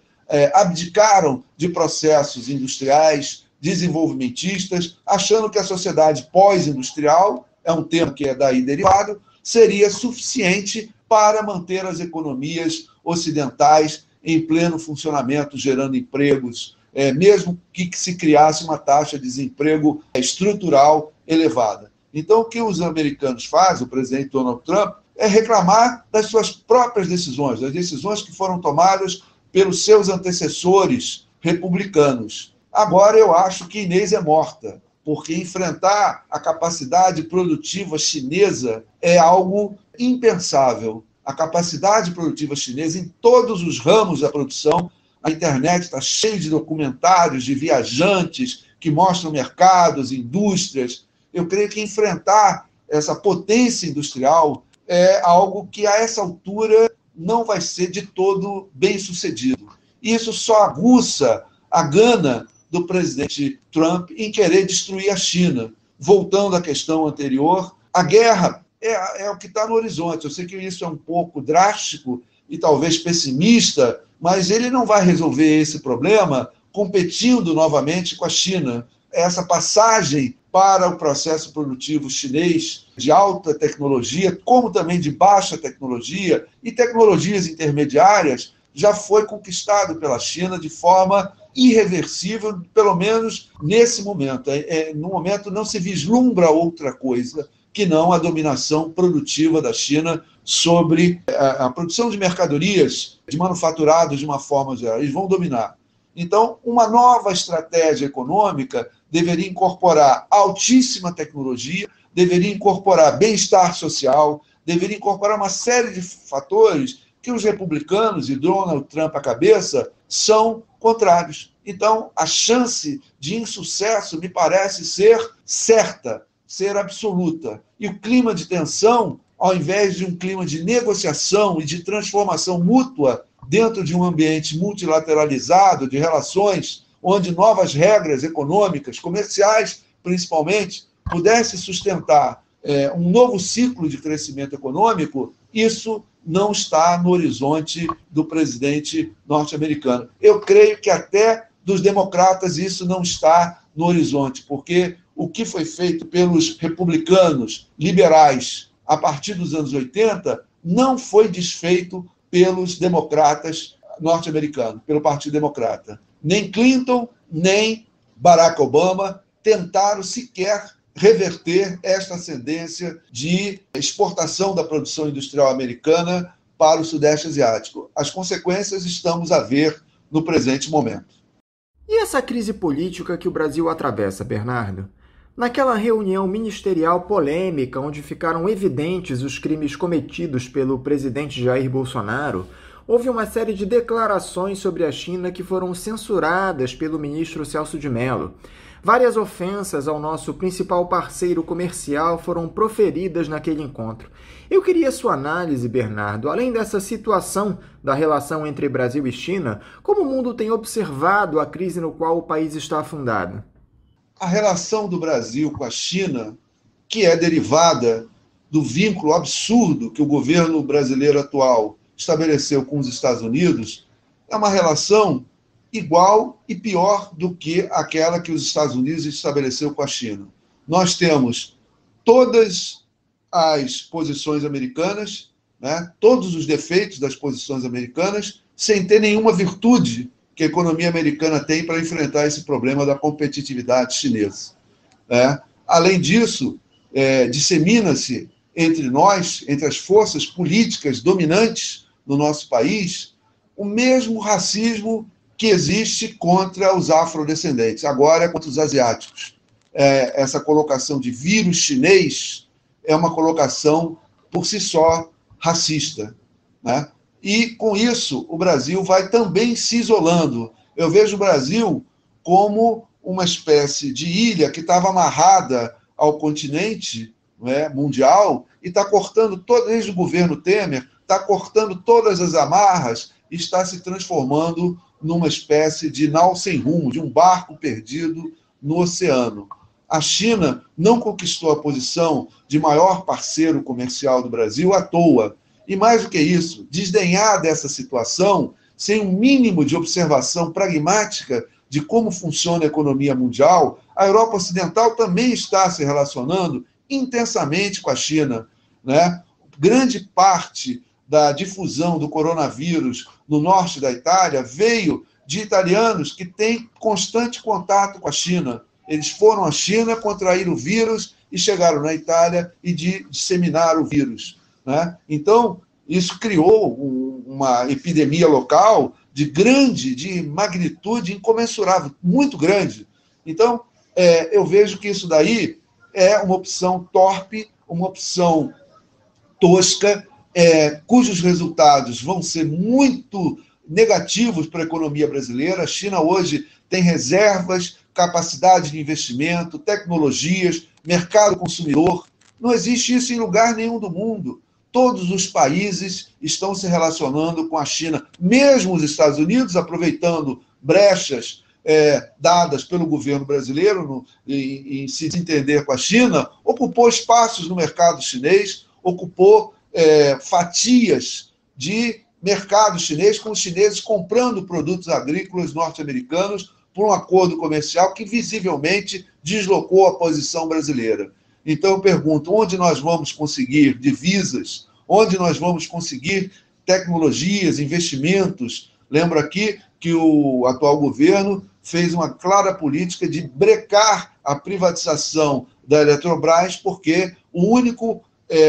abdicaram de processos industriais, desenvolvimentistas, achando que a sociedade pós-industrial, é um termo que é daí derivado, seria suficiente para manter as economias ocidentais em pleno funcionamento, gerando empregos, mesmo que se criasse uma taxa de desemprego estrutural elevada. Então, o que os americanos fazem, o presidente Donald Trump, é reclamar das suas próprias decisões, das decisões que foram tomadas pelos seus antecessores republicanos. Agora, eu acho que Inês é morta, porque enfrentar a capacidade produtiva chinesa é algo impensável. A capacidade produtiva chinesa em todos os ramos da produção, a internet está cheia de documentários de viajantes que mostram mercados, indústrias. Eu creio que enfrentar essa potência industrial é algo que, a essa altura, não vai ser de todo bem sucedido. Isso só aguça a gana do presidente Trump em querer destruir a China. Voltando à questão anterior, a guerra é o que está no horizonte. Eu sei que isso é um pouco drástico e talvez pessimista, mas ele não vai resolver esse problema competindo novamente com a China. Essa passagem para o processo produtivo chinês de alta tecnologia, como também de baixa tecnologia e tecnologias intermediárias, já foi conquistado pela China de forma irreversível, pelo menos nesse momento. No momento não se vislumbra outra coisa que não a dominação produtiva da China sobre a produção de mercadorias, de manufaturados de uma forma geral. Eles vão dominar. Então, uma nova estratégia econômica deveria incorporar altíssima tecnologia, deveria incorporar bem-estar social, deveria incorporar uma série de fatores que os republicanos e Donald Trump à cabeça são contrários. Então, a chance de insucesso me parece ser certa, ser absoluta. E o clima de tensão, ao invés de um clima de negociação e de transformação mútua dentro de um ambiente multilateralizado de relações, onde novas regras econômicas, comerciais principalmente, pudessem sustentar um novo ciclo de crescimento econômico, isso não está no horizonte do presidente norte-americano. Eu creio que até dos democratas isso não está no horizonte, porque o que foi feito pelos republicanos liberais a partir dos anos 80 não foi desfeito pelos democratas norte-americanos, pelo Partido Democrata. Nem Clinton, nem Barack Obama tentaram sequer reverter esta tendência de exportação da produção industrial americana para o Sudeste Asiático. As consequências estamos a ver no presente momento. E essa crise política que o Brasil atravessa, Bernardo? Naquela reunião ministerial polêmica, onde ficaram evidentes os crimes cometidos pelo presidente Jair Bolsonaro, houve uma série de declarações sobre a China que foram censuradas pelo ministro Celso de Mello. Várias ofensas ao nosso principal parceiro comercial foram proferidas naquele encontro. Eu queria sua análise, Bernardo, além dessa situação da relação entre Brasil e China, como o mundo tem observado a crise no qual o país está afundado? A relação do Brasil com a China, que é derivada do vínculo absurdo que o governo brasileiro atual estabeleceu com os Estados Unidos, é uma relação igual e pior do que aquela que os Estados Unidos estabeleceu com a China. Nós temos todas as posições americanas, né, todos os defeitos das posições americanas, sem ter nenhuma virtude que a economia americana tem para enfrentar esse problema da competitividade chinesa. Além disso, dissemina-se entre nós, entre as forças políticas dominantes no nosso país, o mesmo racismo que existe contra os afrodescendentes, agora é contra os asiáticos. Essa colocação de vírus chinês é uma colocação, por si só, racista, né? E, com isso, o Brasil vai também se isolando. Eu vejo o Brasil como uma espécie de ilha que estava amarrada ao continente, né, mundial e está cortando, desde o governo Temer, está cortando todas as amarras e está se transformando numa espécie de nau sem rumo, de um barco perdido no oceano. A China não conquistou a posição de maior parceiro comercial do Brasil à toa. E mais do que isso, desdenhar dessa situação, sem um mínimo de observação pragmática de como funciona a economia mundial, a Europa Ocidental também está se relacionando intensamente com a China, né? Grande parte da difusão do coronavírus no norte da Itália veio de italianos que têm constante contato com a China. Eles foram à China, contraíram o vírus e chegaram na Itália e disseminaram o vírus, né? Então, isso criou uma epidemia local de magnitude incomensurável, muito grande. Então, eu vejo que isso daí é uma opção torpe, uma opção tosca, cujos resultados vão ser muito negativos para a economia brasileira. A China hoje tem reservas, capacidade de investimento, tecnologias, mercado consumidor. Não existe isso em lugar nenhum do mundo. Todos os países estão se relacionando com a China, mesmo os Estados Unidos, aproveitando brechas dadas pelo governo brasileiro em se desentender com a China, ocupou espaços no mercado chinês, ocupou fatias de mercado chinês, com os chineses comprando produtos agrícolas norte-americanos por um acordo comercial que visivelmente deslocou a posição brasileira. Então eu pergunto, onde nós vamos conseguir divisas, onde nós vamos conseguir tecnologias, investimentos. Lembro aqui que o atual governo fez uma clara política de brecar a privatização da Eletrobras, porque o único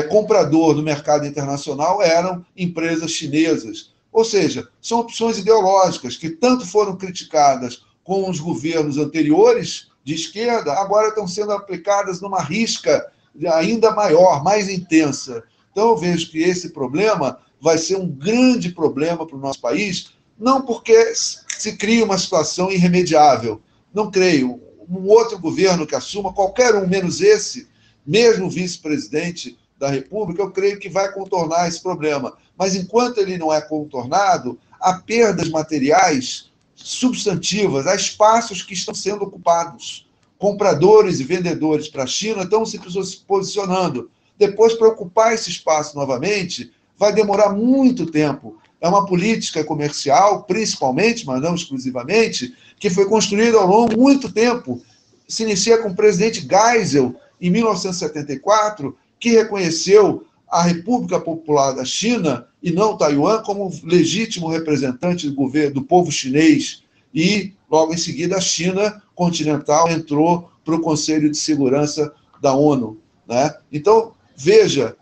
comprador no mercado internacional eram empresas chinesas. Ou seja, são opções ideológicas que tanto foram criticadas com os governos anteriores de esquerda, agora estão sendo aplicadas numa risca ainda maior, mais intensa. Então eu vejo que esse problema vai ser um grande problema para o nosso país, não porque se cria uma situação irremediável. Não creio. Um outro governo que assuma, qualquer um menos esse, mesmo o vice-presidente da República, eu creio que vai contornar esse problema. Mas enquanto ele não é contornado, há perdas materiais substantivas, há espaços que estão sendo ocupados. Compradores e vendedores para a China estão se posicionando. Depois, para ocupar esse espaço novamente, vai demorar muito tempo. É uma política comercial, principalmente, mas não exclusivamente, que foi construída ao longo de muito tempo. Se inicia com o presidente Geisel, em 1974, que reconheceu a República Popular da China, e não Taiwan, como legítimo representante do governo do povo chinês. E, logo em seguida, a China continental entrou para o Conselho de Segurança da ONU. Né? Então, veja,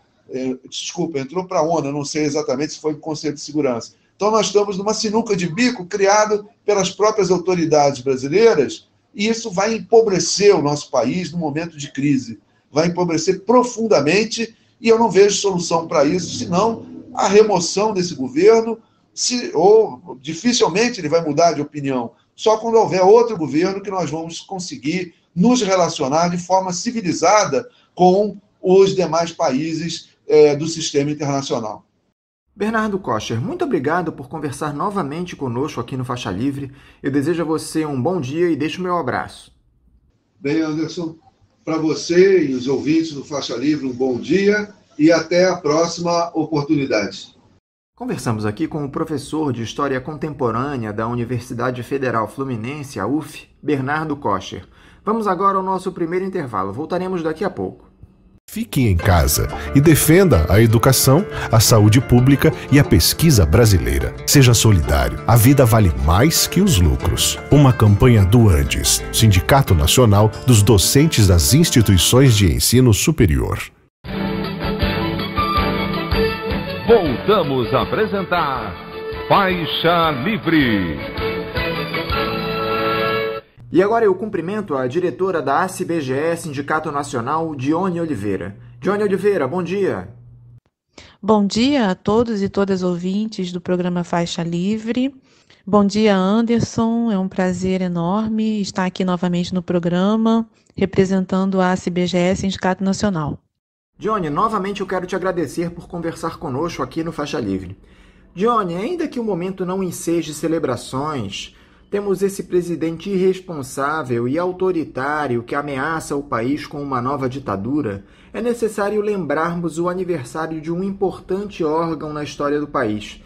entrou para a ONU, não sei exatamente se foi o Conselho de Segurança. Então, nós estamos numa sinuca de bico criado pelas próprias autoridades brasileiras, e isso vai empobrecer o nosso país no momento de crise. Vai empobrecer profundamente, e eu não vejo solução para isso, senão a remoção desse governo, ou dificilmente ele vai mudar de opinião. Só quando houver outro governo que nós vamos conseguir nos relacionar de forma civilizada com os demais países do sistema internacional. Bernardo Kocher, muito obrigado por conversar novamente conosco aqui no Faixa Livre. Eu desejo a você um bom dia e deixo o meu abraço. Bem, Anderson, para você e os ouvintes do Faixa Livre, um bom dia e até a próxima oportunidade. Conversamos aqui com o professor de História Contemporânea da Universidade Federal Fluminense, a UF, Bernardo Kocher. Vamos agora ao nosso primeiro intervalo. Voltaremos daqui a pouco. Fique em casa e defenda a educação, a saúde pública e a pesquisa brasileira. Seja solidário. A vida vale mais que os lucros. Uma campanha do Andes, Sindicato Nacional dos Docentes das Instituições de Ensino Superior. Voltamos a apresentar Faixa Livre. E agora eu cumprimento a diretora da ACBGE, Sindicato Nacional, Dione Oliveira. Dione Oliveira, bom dia. Bom dia a todos e todas ouvintes do programa Faixa Livre. Bom dia, Anderson. É um prazer enorme estar aqui novamente no programa, representando a ACBGE, Sindicato Nacional. Dione, novamente eu quero te agradecer por conversar conosco aqui no Faixa Livre. Dione, ainda que o momento não enseje celebrações, temos esse presidente irresponsável e autoritário que ameaça o país com uma nova ditadura, é necessário lembrarmos o aniversário de um importante órgão na história do país.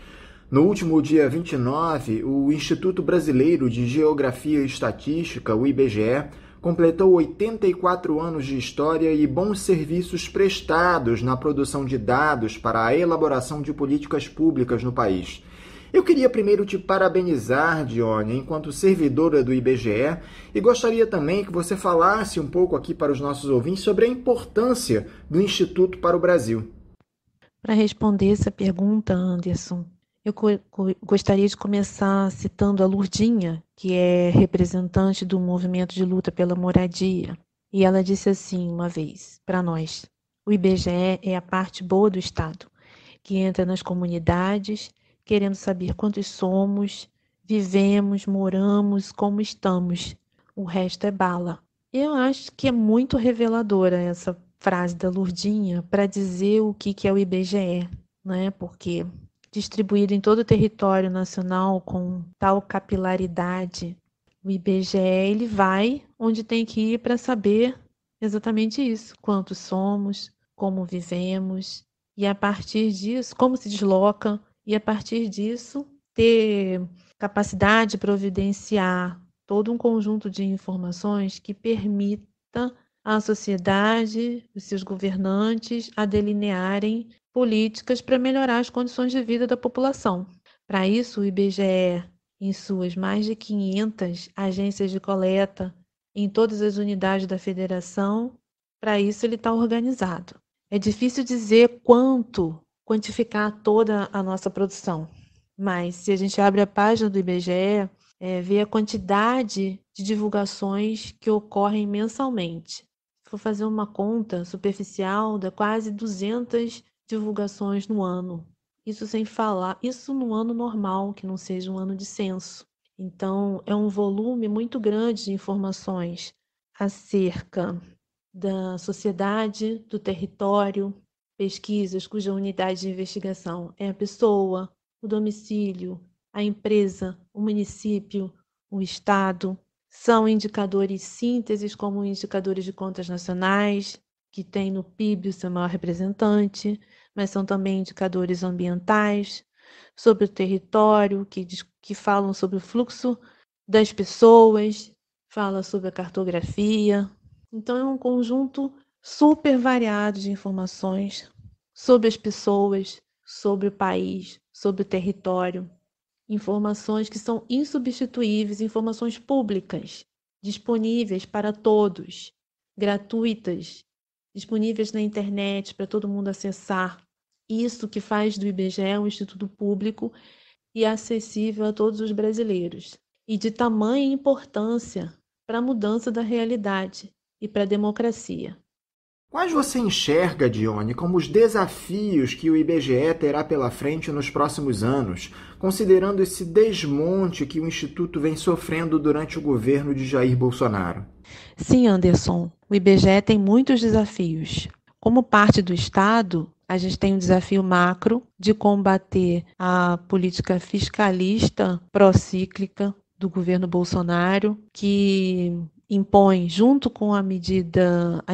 No último dia 29, o Instituto Brasileiro de Geografia e Estatística, o IBGE, completou 84 anos de história e bons serviços prestados na produção de dados para a elaboração de políticas públicas no país. Eu queria primeiro te parabenizar, Dione, enquanto servidora do IBGE, e gostaria também que você falasse um pouco aqui para os nossos ouvintes sobre a importância do Instituto para o Brasil. Para responder essa pergunta, Anderson, eu gostaria de começar citando a Lurdinha, que é representante do movimento de luta pela moradia. E ela disse assim uma vez para nós: o IBGE é a parte boa do Estado, que entra nas comunidades, querendo saber quantos somos, vivemos, moramos, como estamos. O resto é bala. Eu acho que é muito reveladora essa frase da Lurdinha para dizer o que é o IBGE, né? Porque distribuído em todo o território nacional com tal capilaridade, o IBGE ele vai onde tem que ir para saber exatamente isso, quantos somos, como vivemos, e a partir disso, como se desloca, e a partir disso ter capacidade de providenciar todo um conjunto de informações que permita à sociedade, os seus governantes, a delinearem políticas para melhorar as condições de vida da população. Para isso, o IBGE, em suas mais de 500 agências de coleta, em todas as unidades da federação, para isso ele está organizado. É difícil dizer quantificar toda a nossa produção, mas se a gente abre a página do IBGE, vê a quantidade de divulgações que ocorrem mensalmente. Se for fazer uma conta superficial, dá quase 200 divulgações no ano. Isso sem falar, isso no ano normal, que não seja um ano de censo. Então, é um volume muito grande de informações acerca da sociedade, do território, pesquisas cuja unidade de investigação é a pessoa, o domicílio, a empresa, o município, o estado. São indicadores sínteses, como indicadores de contas nacionais, que tem no PIB o seu maior representante, mas são também indicadores ambientais, sobre o território, que falam sobre o fluxo das pessoas, fala sobre a cartografia. Então, é um conjunto super variado de informações sobre as pessoas, sobre o país, sobre o território. Informações que são insubstituíveis, informações públicas, disponíveis para todos, gratuitas, disponíveis na internet para todo mundo acessar. Isso que faz do IBGE um instituto público e acessível a todos os brasileiros, e de tamanha importância para a mudança da realidade e para a democracia. Quais você enxerga, Dione, como os desafios que o IBGE terá pela frente nos próximos anos, considerando esse desmonte que o Instituto vem sofrendo durante o governo de Jair Bolsonaro? Sim, Anderson, o IBGE tem muitos desafios. Como parte do Estado, a gente tem um desafio macro de combater a política fiscalista procíclica do governo Bolsonaro, que impõe, junto com a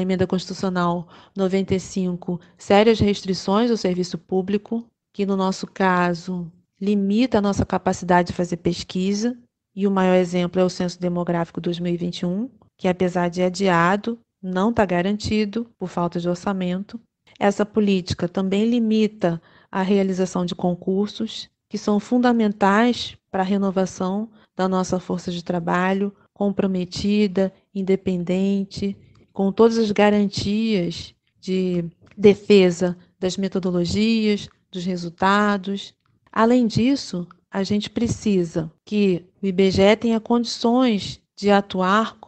emenda constitucional 95, sérias restrições ao serviço público, que no nosso caso limita a nossa capacidade de fazer pesquisa, e o maior exemplo é o Censo Demográfico 2021, que apesar de adiado, não está garantido por falta de orçamento. Essa política também limita a realização de concursos, que são fundamentais para a renovação da nossa força de trabalho, comprometida, independente, com todas as garantias de defesa das metodologias, dos resultados. Além disso, a gente precisa que o IBGE tenha condições de atuar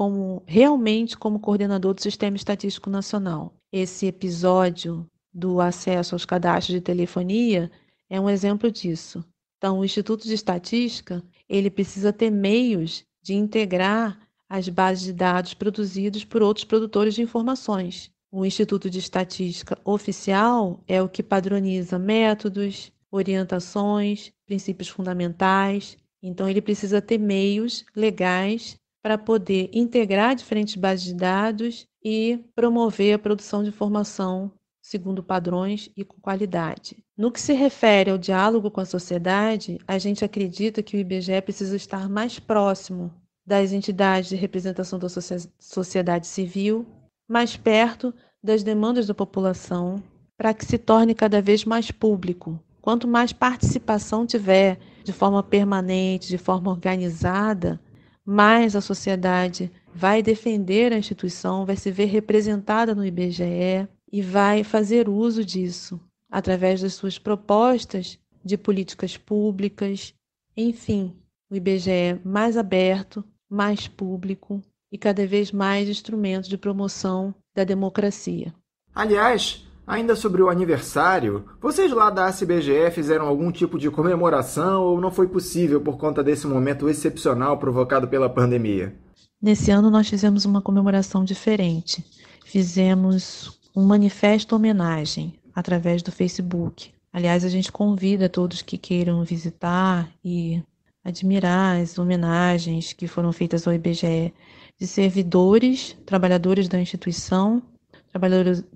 realmente como coordenador do Sistema Estatístico Nacional. Esse episódio do acesso aos cadastros de telefonia é um exemplo disso. Então, o Instituto de Estatística, ele precisa ter meios de integrar as bases de dados produzidos por outros produtores de informações. O Instituto de Estatística Oficial é o que padroniza métodos, orientações, princípios fundamentais. Então, ele precisa ter meios legais para poder integrar diferentes bases de dados e promover a produção de informação segundo padrões e com qualidade. No que se refere ao diálogo com a sociedade, a gente acredita que o IBGE precisa estar mais próximo das entidades de representação da sociedade civil, mais perto das demandas da população, para que se torne cada vez mais público. Quanto mais participação tiver de forma permanente, de forma organizada, mais a sociedade vai defender a instituição, vai se ver representada no IBGE e vai fazer uso disso através das suas propostas de políticas públicas. Enfim, o IBGE é mais aberto, mais público e cada vez mais instrumentos de promoção da democracia. Aliás, ainda sobre o aniversário, vocês lá da ACBGE fizeram algum tipo de comemoração ou não foi possível por conta desse momento excepcional provocado pela pandemia? Nesse ano nós fizemos uma comemoração diferente. Fizemos um manifesto homenagem através do Facebook. Aliás, a gente convida todos que queiram visitar e admirar as homenagens que foram feitas ao IBGE de servidores, trabalhadores da instituição,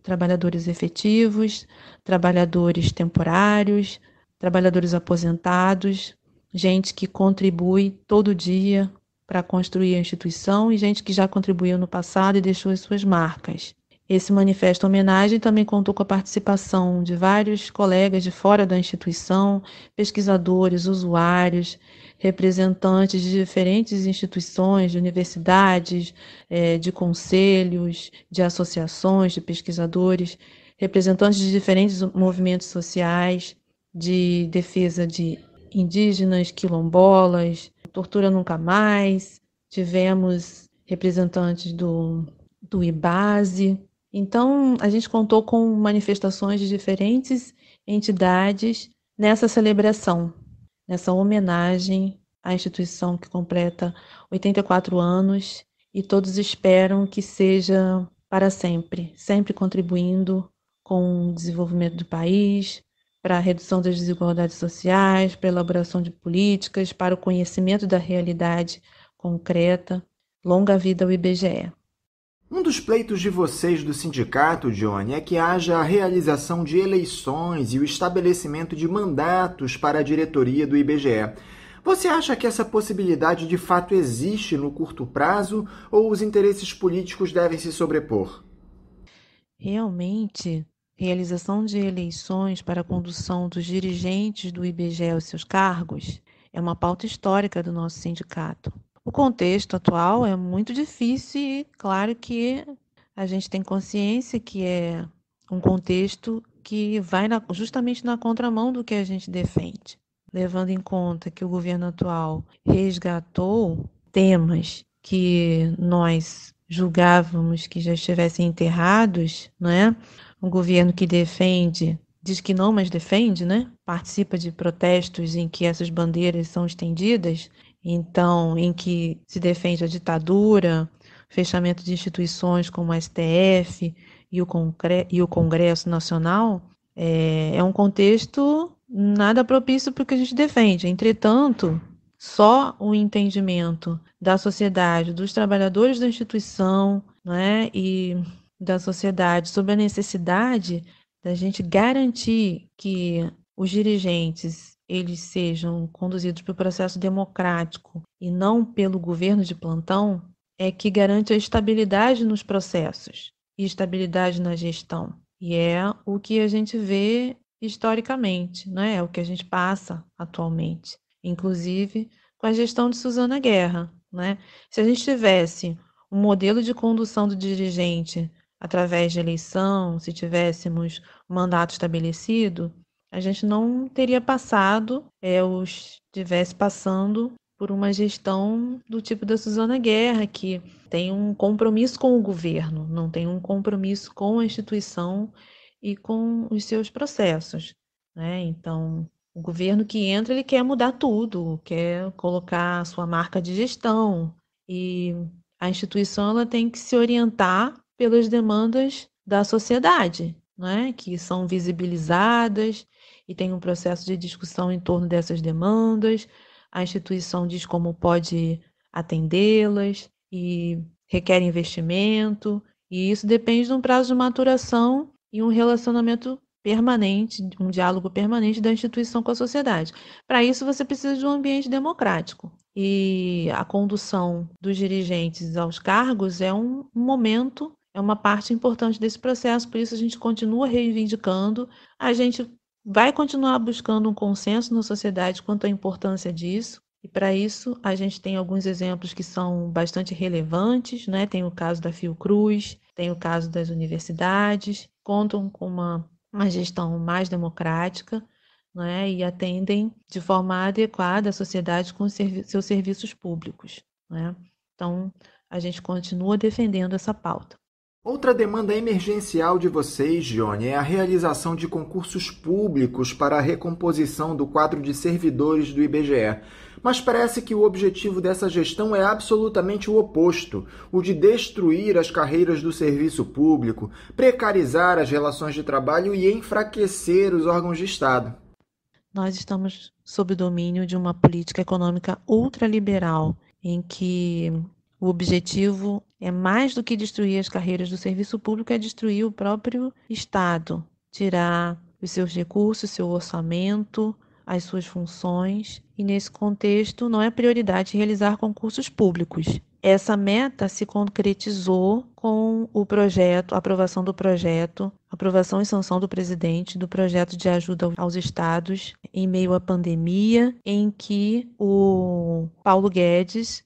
trabalhadores efetivos, trabalhadores temporários, trabalhadores aposentados, gente que contribui todo dia para construir a instituição e gente que já contribuiu no passado e deixou as suas marcas. Esse manifesto homenagem também contou com a participação de vários colegas de fora da instituição, pesquisadores, usuários, representantes de diferentes instituições, de universidades, de conselhos, de associações de pesquisadores, representantes de diferentes movimentos sociais, de defesa de indígenas, quilombolas, Tortura Nunca Mais, tivemos representantes do IBASE. Então, a gente contou com manifestações de diferentes entidades nessa celebração, nessa homenagem à instituição que completa 84 anos, e todos esperam que seja para sempre, sempre contribuindo com o desenvolvimento do país, para a redução das desigualdades sociais, para a elaboração de políticas, para o conhecimento da realidade concreta. Longa vida ao IBGE. Um dos pleitos de vocês do sindicato, Johnny, é que haja a realização de eleições e o estabelecimento de mandatos para a diretoria do IBGE. Você acha que essa possibilidade de fato existe no curto prazo ou os interesses políticos devem se sobrepor? Realmente, realização de eleições para a condução dos dirigentes do IBGE aos seus cargos é uma pauta histórica do nosso sindicato. O contexto atual é muito difícil e, claro que a gente tem consciência que é um contexto que vai justamente na contramão do que a gente defende. Levando em conta que o governo atual resgatou temas que nós julgávamos que já estivessem enterrados, não é? Um governo que defende, diz que não, mas defende, né? Participa de protestos em que essas bandeiras são estendidas. Então, em que se defende a ditadura, fechamento de instituições como o STF e o Congresso Nacional, é um contexto nada propício para o que a gente defende. Entretanto, só o entendimento da sociedade, dos trabalhadores da instituição, né, e da sociedade sobre a necessidade da gente garantir que os dirigentes eles sejam conduzidos pelo processo democrático e não pelo governo de plantão, é que garante a estabilidade nos processos e estabilidade na gestão. E é o que a gente vê historicamente, né? É o que a gente passa atualmente, inclusive com a gestão de Suzana Guerra, né? Se a gente tivesse um modelo de condução do dirigente através de eleição, se tivéssemos um mandato estabelecido, a gente não teria passado, ou estivesse passando por uma gestão do tipo da Suzana Guerra, que tem um compromisso com o governo, não tem um compromisso com a instituição e com os seus processos, né? Então, o governo que entra, ele quer mudar tudo, quer colocar a sua marca de gestão, e a instituição ela tem que se orientar pelas demandas da sociedade, né? Que são visibilizadas, e tem um processo de discussão em torno dessas demandas. A instituição diz como pode atendê-las e requer investimento, e isso depende de um prazo de maturação e um relacionamento permanente, um diálogo permanente da instituição com a sociedade. Para isso, você precisa de um ambiente democrático. E a condução dos dirigentes aos cargos é um momento, é uma parte importante desse processo, por isso a gente continua reivindicando, a gente vai continuar buscando um consenso na sociedade quanto à importância disso, e para isso a gente tem alguns exemplos que são bastante relevantes, né? Tem o caso da Fiocruz, tem o caso das universidades, contam com uma gestão mais democrática, né? E atendem de forma adequada a sociedade com seus serviços públicos, né? Então, a gente continua defendendo essa pauta. Outra demanda emergencial de vocês, Johnny, é a realização de concursos públicos para a recomposição do quadro de servidores do IBGE. Mas parece que o objetivo dessa gestão é absolutamente o oposto, o de destruir as carreiras do serviço público, precarizar as relações de trabalho e enfraquecer os órgãos de Estado. Nós estamos sob o domínio de uma política econômica ultraliberal, em que o objetivo é mais do que destruir as carreiras do serviço público, é destruir o próprio Estado, tirar os seus recursos, seu orçamento, as suas funções. E nesse contexto não é prioridade realizar concursos públicos, Essa meta se concretizou com o projeto, a aprovação do projeto, aprovação e sanção do presidente do projeto de ajuda aos estados em meio à pandemia, em que o Paulo Guedes,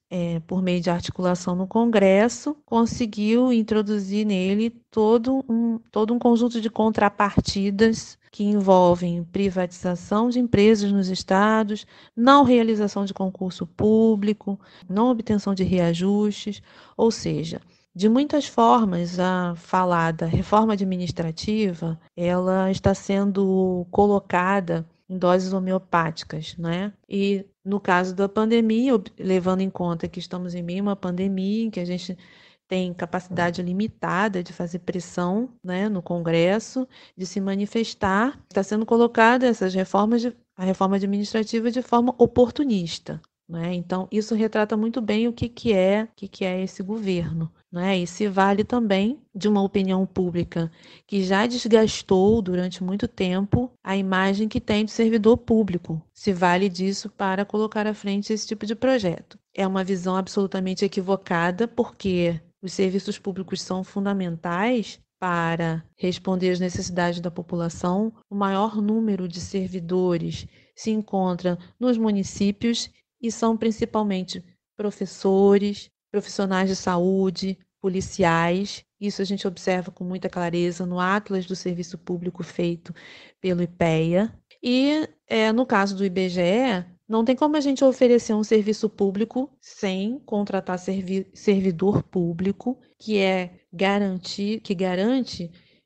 por meio de articulação no Congresso, conseguiu introduzir nele todo um conjunto de contrapartidas que envolvem privatização de empresas nos estados, não realização de concurso público, não obtenção de reajustes, ou seja, de muitas formas, a falada reforma administrativa, ela está sendo colocada em doses homeopáticas, né? E no caso da pandemia, levando em conta que estamos em meio a uma pandemia, em que a gente tem capacidade limitada de fazer pressão, né, no Congresso, de se manifestar, está sendo colocada essas reformas, a reforma administrativa de forma oportunista, né? Então, isso retrata muito bem o que é esse governo, né? E se vale também de uma opinião pública que já desgastou durante muito tempo a imagem que tem do servidor público. Se vale disso para colocar à frente esse tipo de projeto. É uma visão absolutamente equivocada, porque os serviços públicos são fundamentais para responder às necessidades da população. O maior número de servidores se encontra nos municípios e são principalmente professores, profissionais de saúde, policiais. Isso a gente observa com muita clareza no Atlas do Serviço Público feito pelo IPEA. E no caso do IBGE, não tem como a gente oferecer um serviço público sem contratar servidor público, que garante,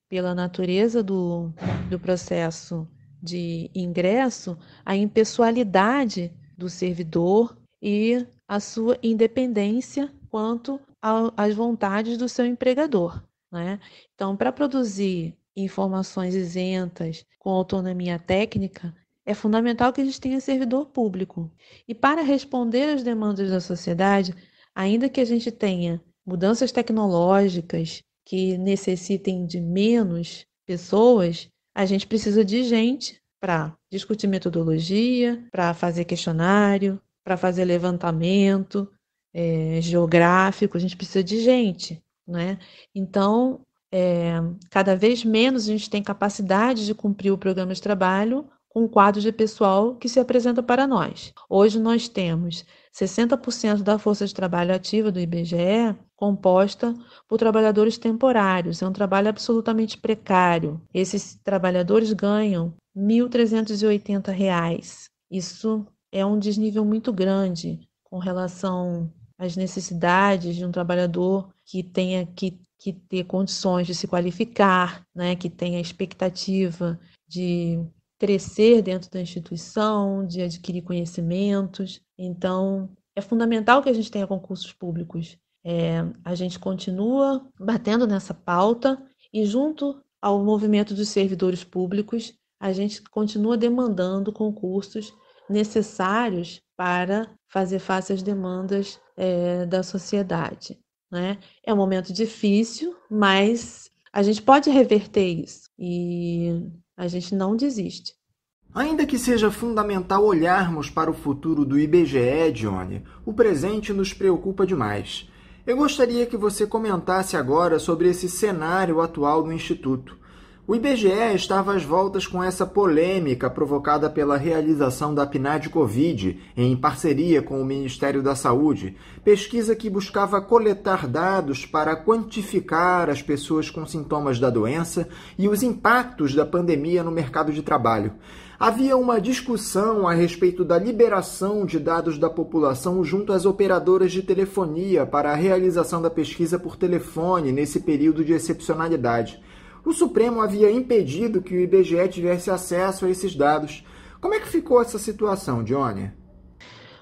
pela natureza do processo de ingresso, a impessoalidade do servidor e a sua independência quanto às vontades do seu empregador, né? Então, para produzir informações isentas, com autonomia técnica, é fundamental que a gente tenha servidor público. E para responder às demandas da sociedade, ainda que a gente tenha mudanças tecnológicas que necessitem de menos pessoas, a gente precisa de gente para discutir metodologia, para fazer questionário, para fazer levantamento geográfico. A gente precisa de gente, né? Então, cada vez menos a gente tem capacidade de cumprir o programa de trabalho com um quadro de pessoal que se apresenta para nós. Hoje nós temos 60% da força de trabalho ativa do IBGE composta por trabalhadores temporários. É um trabalho absolutamente precário. Esses trabalhadores ganham R$ 1.380. Isso é um desnível muito grande com relação às necessidades de um trabalhador que tenha que ter condições de se qualificar, né, que tenha expectativa de crescer dentro da instituição, de adquirir conhecimentos. Então, é fundamental que a gente tenha concursos públicos. A gente continua batendo nessa pauta e, junto ao movimento dos servidores públicos, a gente continua demandando concursos necessários para fazer face às demandas da sociedade, né? É um momento difícil, mas a gente pode reverter isso e a gente não desiste. Ainda que seja fundamental olharmos para o futuro do IBGE, Johnny, o presente nos preocupa demais. Eu gostaria que você comentasse agora sobre esse cenário atual do Instituto. O IBGE estava às voltas com essa polêmica provocada pela realização da PNAD Covid, em parceria com o Ministério da Saúde, pesquisa que buscava coletar dados para quantificar as pessoas com sintomas da doença e os impactos da pandemia no mercado de trabalho. Havia uma discussão a respeito da liberação de dados da população junto às operadoras de telefonia para a realização da pesquisa por telefone nesse período de excepcionalidade. O Supremo havia impedido que o IBGE tivesse acesso a esses dados. Como é que ficou essa situação, Johnny?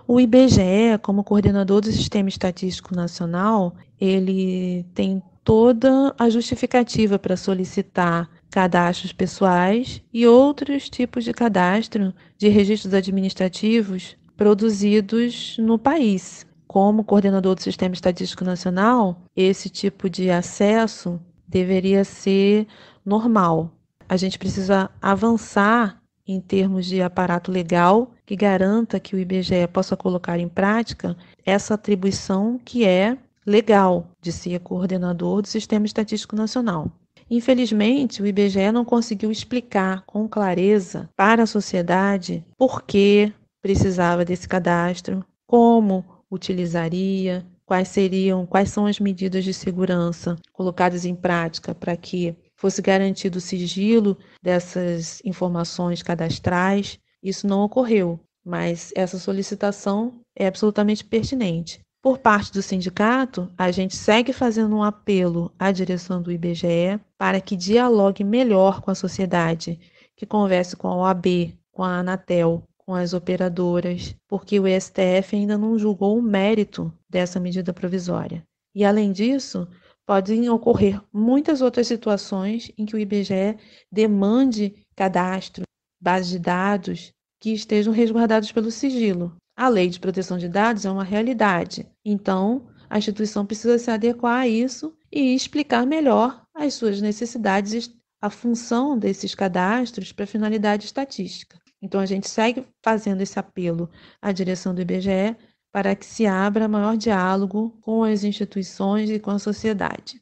O IBGE, como coordenador do Sistema Estatístico Nacional, ele tem toda a justificativa para solicitar cadastros pessoais e outros tipos de cadastro de registros administrativos produzidos no país. Como coordenador do Sistema Estatístico Nacional, esse tipo de acesso deveria ser normal. A gente precisa avançar em termos de aparato legal que que garanta que o IBGE possa colocar em prática essa atribuição que é legal de ser coordenador do Sistema Estatístico Nacional. Infelizmente, o IBGE não conseguiu explicar com clareza para a sociedade por que precisava desse cadastro, como utilizaria, quais são as medidas de segurança colocadas em prática para que fosse garantido o sigilo dessas informações cadastrais. Isso não ocorreu, mas essa solicitação é absolutamente pertinente. Por parte do sindicato, a gente segue fazendo um apelo à direção do IBGE para que dialogue melhor com a sociedade, que converse com a OAB, com a Anatel, com as operadoras, porque o STF ainda não julgou o mérito dessa medida provisória. E, além disso, podem ocorrer muitas outras situações em que o IBGE demande cadastro, bases de dados que estejam resguardados pelo sigilo. A Lei de Proteção de Dados é uma realidade, então a instituição precisa se adequar a isso e explicar melhor as suas necessidades, a função desses cadastros para finalidade estatística. Então a gente segue fazendo esse apelo à direção do IBGE para que se abra maior diálogo com as instituições e com a sociedade.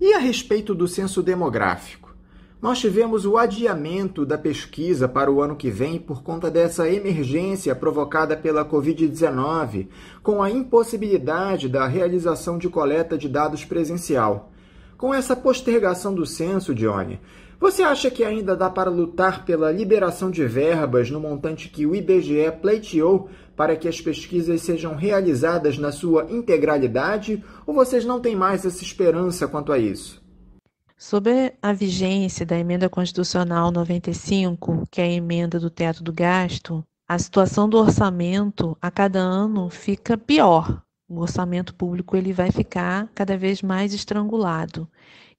E a respeito do censo demográfico? Nós tivemos o adiamento da pesquisa para o ano que vem por conta dessa emergência provocada pela Covid-19, com a impossibilidade da realização de coleta de dados presencial. Com essa postergação do censo, Johnny, você acha que ainda dá para lutar pela liberação de verbas no montante que o IBGE pleiteou para que as pesquisas sejam realizadas na sua integralidade, ou vocês não têm mais essa esperança quanto a isso? Sob a vigência da Emenda Constitucional 95, que é a emenda do teto do gasto, a situação do orçamento a cada ano fica pior. O orçamento público ele vai ficar cada vez mais estrangulado.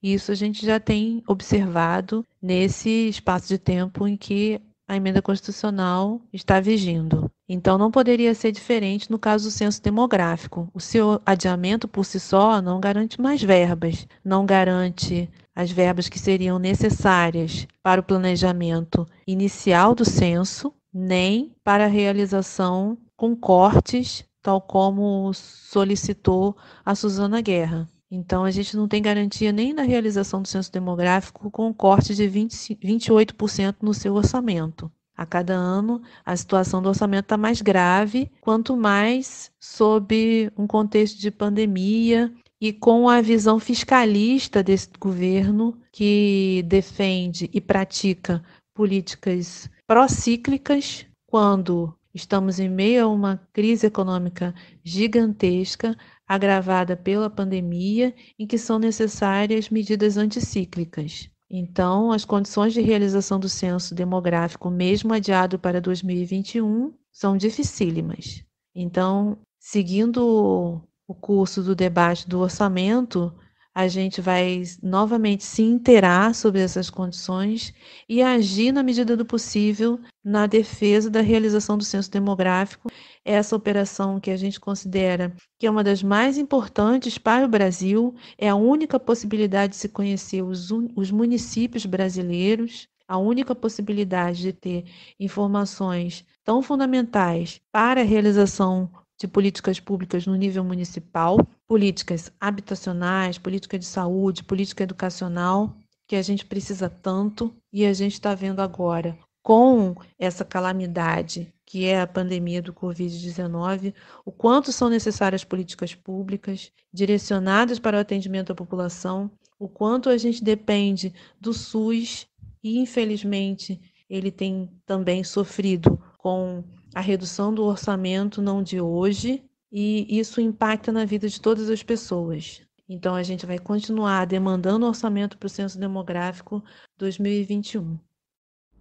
Isso a gente já tem observado nesse espaço de tempo em que a emenda constitucional está vigindo. Então, não poderia ser diferente no caso do censo demográfico. O seu adiamento por si só não garante mais verbas, não garante as verbas que seriam necessárias para o planejamento inicial do censo, nem para a realização com cortes, tal como solicitou a Suzana Guerra. Então, a gente não tem garantia nem na realização do censo demográfico com um corte de 28% no seu orçamento. A cada ano, a situação do orçamento está mais grave, quanto mais sob um contexto de pandemia e com a visão fiscalista desse governo que defende e pratica políticas procíclicas quando estamos em meio a uma crise econômica gigantesca, agravada pela pandemia, em que são necessárias medidas anticíclicas. Então, as condições de realização do censo demográfico, mesmo adiado para 2021, são dificílimas. Então, seguindo o curso do debate do orçamento, a gente vai novamente se inteirar sobre essas condições e agir na medida do possível na defesa da realização do censo demográfico. Essa operação que a gente considera que é uma das mais importantes para o Brasil, é a única possibilidade de se conhecer os municípios brasileiros, a única possibilidade de ter informações tão fundamentais para a realização de políticas públicas no nível municipal, políticas habitacionais, política de saúde, política educacional, que a gente precisa tanto e a gente está vendo agora com essa calamidade que é a pandemia do Covid-19, o quanto são necessárias políticas públicas direcionadas para o atendimento à população, o quanto a gente depende do SUS e, infelizmente, ele tem também sofrido com a redução do orçamento não de hoje, e isso impacta na vida de todas as pessoas. Então, a gente vai continuar demandando orçamento para o censo demográfico 2021.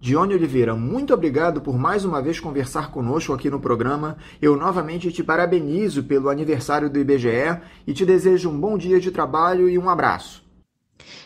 Dione Oliveira, muito obrigado por mais uma vez conversar conosco aqui no programa. Eu novamente te parabenizo pelo aniversário do IBGE e te desejo um bom dia de trabalho e um abraço.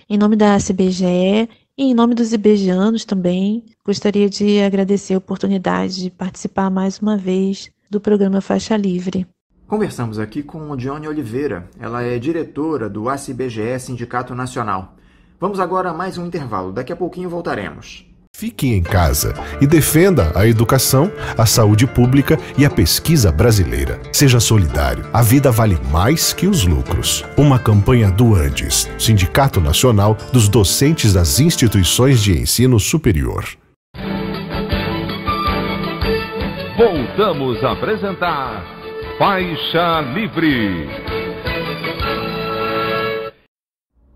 Em nome da CBGE e em nome dos IBGianos também, gostaria de agradecer a oportunidade de participar mais uma vez do programa Faixa Livre. Conversamos aqui com Dione Oliveira. Ela é diretora do ACIBGE, Sindicato Nacional. Vamos agora a mais um intervalo. Daqui a pouquinho voltaremos. Fique em casa e defenda a educação, a saúde pública e a pesquisa brasileira. Seja solidário. A vida vale mais que os lucros. Uma campanha do Andes, Sindicato Nacional dos Docentes das Instituições de Ensino Superior. Voltamos a apresentar Faixa Livre.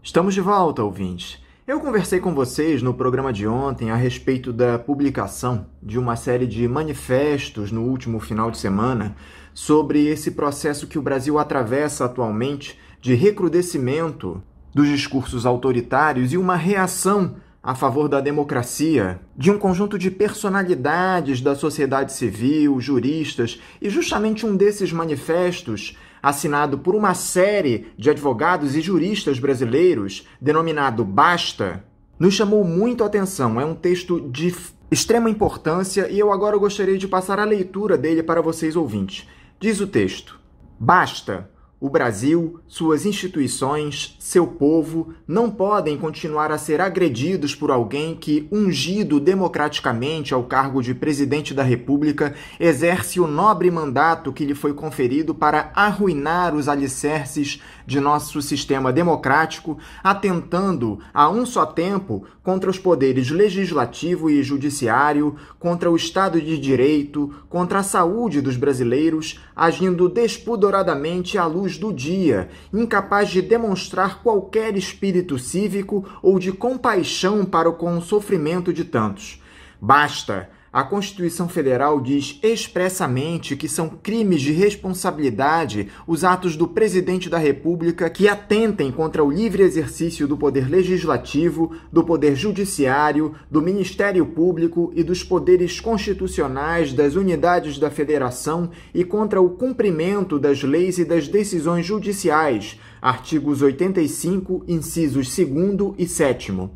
Estamos de volta, ouvintes. Eu conversei com vocês no programa de ontem a respeito da publicação de uma série de manifestos no último final de semana sobre esse processo que o Brasil atravessa atualmente de recrudescimento dos discursos autoritários e uma reação a favor da democracia de um conjunto de personalidades da sociedade civil, juristas, e justamente um desses manifestos, assinado por uma série de advogados e juristas brasileiros, denominado Basta, nos chamou muito a atenção. É um texto de extrema importância e eu agora gostaria de passar a leitura dele para vocês ouvintes. Diz o texto: Basta! O Brasil, suas instituições, seu povo não podem continuar a ser agredidos por alguém que, ungido democraticamente ao cargo de presidente da República, exerce o nobre mandato que lhe foi conferido para arruinar os alicerces de nosso sistema democrático, atentando a um só tempo contra os poderes legislativo e judiciário, contra o Estado de Direito, contra a saúde dos brasileiros, agindo despudoradamente à luz do dia, incapaz de demonstrar qualquer espírito cívico ou de compaixão para com o sofrimento de tantos. Basta! A Constituição Federal diz expressamente que são crimes de responsabilidade os atos do presidente da República que atentem contra o livre exercício do poder legislativo, do poder judiciário, do Ministério Público e dos poderes constitucionais das unidades da Federação e contra o cumprimento das leis e das decisões judiciais, artigos 85, incisos 2º e 7º.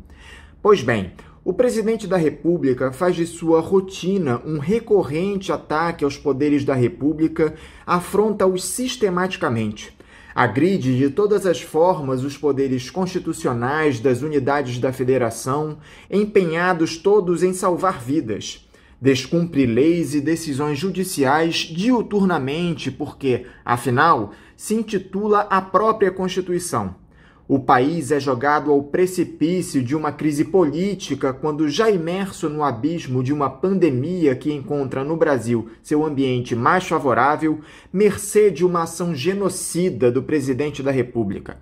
Pois bem, o presidente da República faz de sua rotina um recorrente ataque aos poderes da República, afronta-os sistematicamente. Agride de todas as formas os poderes constitucionais das unidades da Federação, empenhados todos em salvar vidas. Descumpre leis e decisões judiciais diuturnamente porque, afinal, se intitula a própria Constituição. O país é jogado ao precipício de uma crise política quando, já imerso no abismo de uma pandemia que encontra no Brasil seu ambiente mais favorável, mercê de uma ação genocida do presidente da República.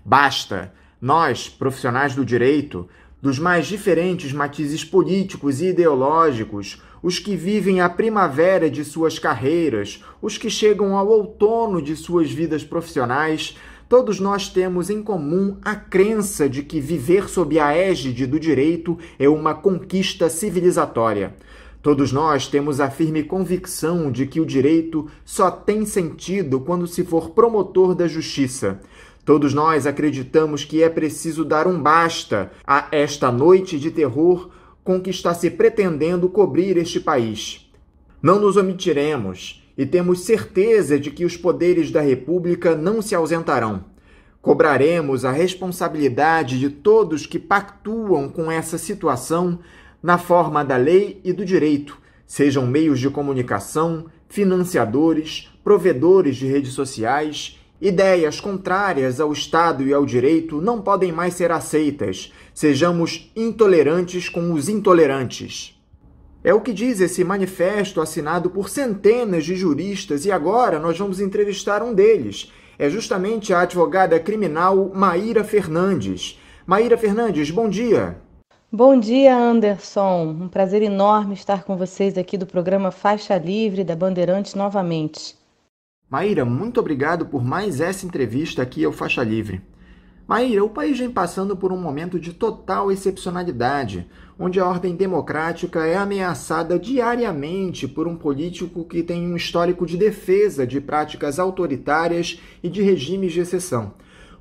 Basta! Nós, profissionais do direito, dos mais diferentes matizes políticos e ideológicos, os que vivem a primavera de suas carreiras, os que chegam ao outono de suas vidas profissionais, todos nós temos em comum a crença de que viver sob a égide do direito é uma conquista civilizatória. Todos nós temos a firme convicção de que o direito só tem sentido quando se for promotor da justiça. Todos nós acreditamos que é preciso dar um basta a esta noite de terror com que está se pretendendo cobrir este país. Não nos omitiremos e temos certeza de que os poderes da República não se ausentarão. Cobraremos a responsabilidade de todos que pactuam com essa situação na forma da lei e do direito, sejam meios de comunicação, financiadores, provedores de redes sociais. Ideias contrárias ao Estado e ao direito não podem mais ser aceitas. Sejamos intolerantes com os intolerantes. É o que diz esse manifesto assinado por centenas de juristas e agora nós vamos entrevistar um deles. É justamente a advogada criminal Maíra Fernandes. Maíra Fernandes, bom dia. Bom dia, Anderson. Um prazer enorme estar com vocês aqui do programa Faixa Livre da Bandeirantes novamente. Maíra, muito obrigado por mais essa entrevista aqui ao Faixa Livre. Maíra, o país vem passando por um momento de total excepcionalidade, onde a ordem democrática é ameaçada diariamente por um político que tem um histórico de defesa de práticas autoritárias e de regimes de exceção.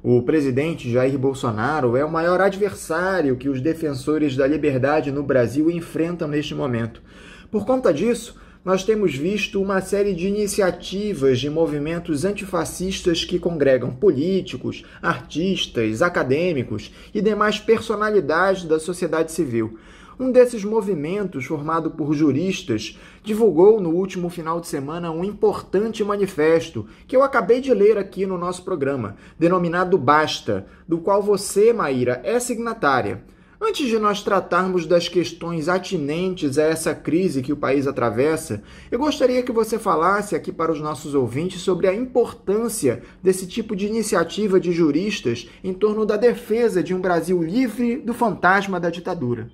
O presidente Jair Bolsonaro é o maior adversário que os defensores da liberdade no Brasil enfrentam neste momento. Por conta disso, nós temos visto uma série de iniciativas de movimentos antifascistas que congregam políticos, artistas, acadêmicos e demais personalidades da sociedade civil. Um desses movimentos, formado por juristas, divulgou no último final de semana um importante manifesto que eu acabei de ler aqui no nosso programa, denominado Basta, do qual você, Maíra, é signatária. Antes de nós tratarmos das questões atinentes a essa crise que o país atravessa, eu gostaria que você falasse aqui para os nossos ouvintes sobre a importância desse tipo de iniciativa de juristas em torno da defesa de um Brasil livre do fantasma da ditadura.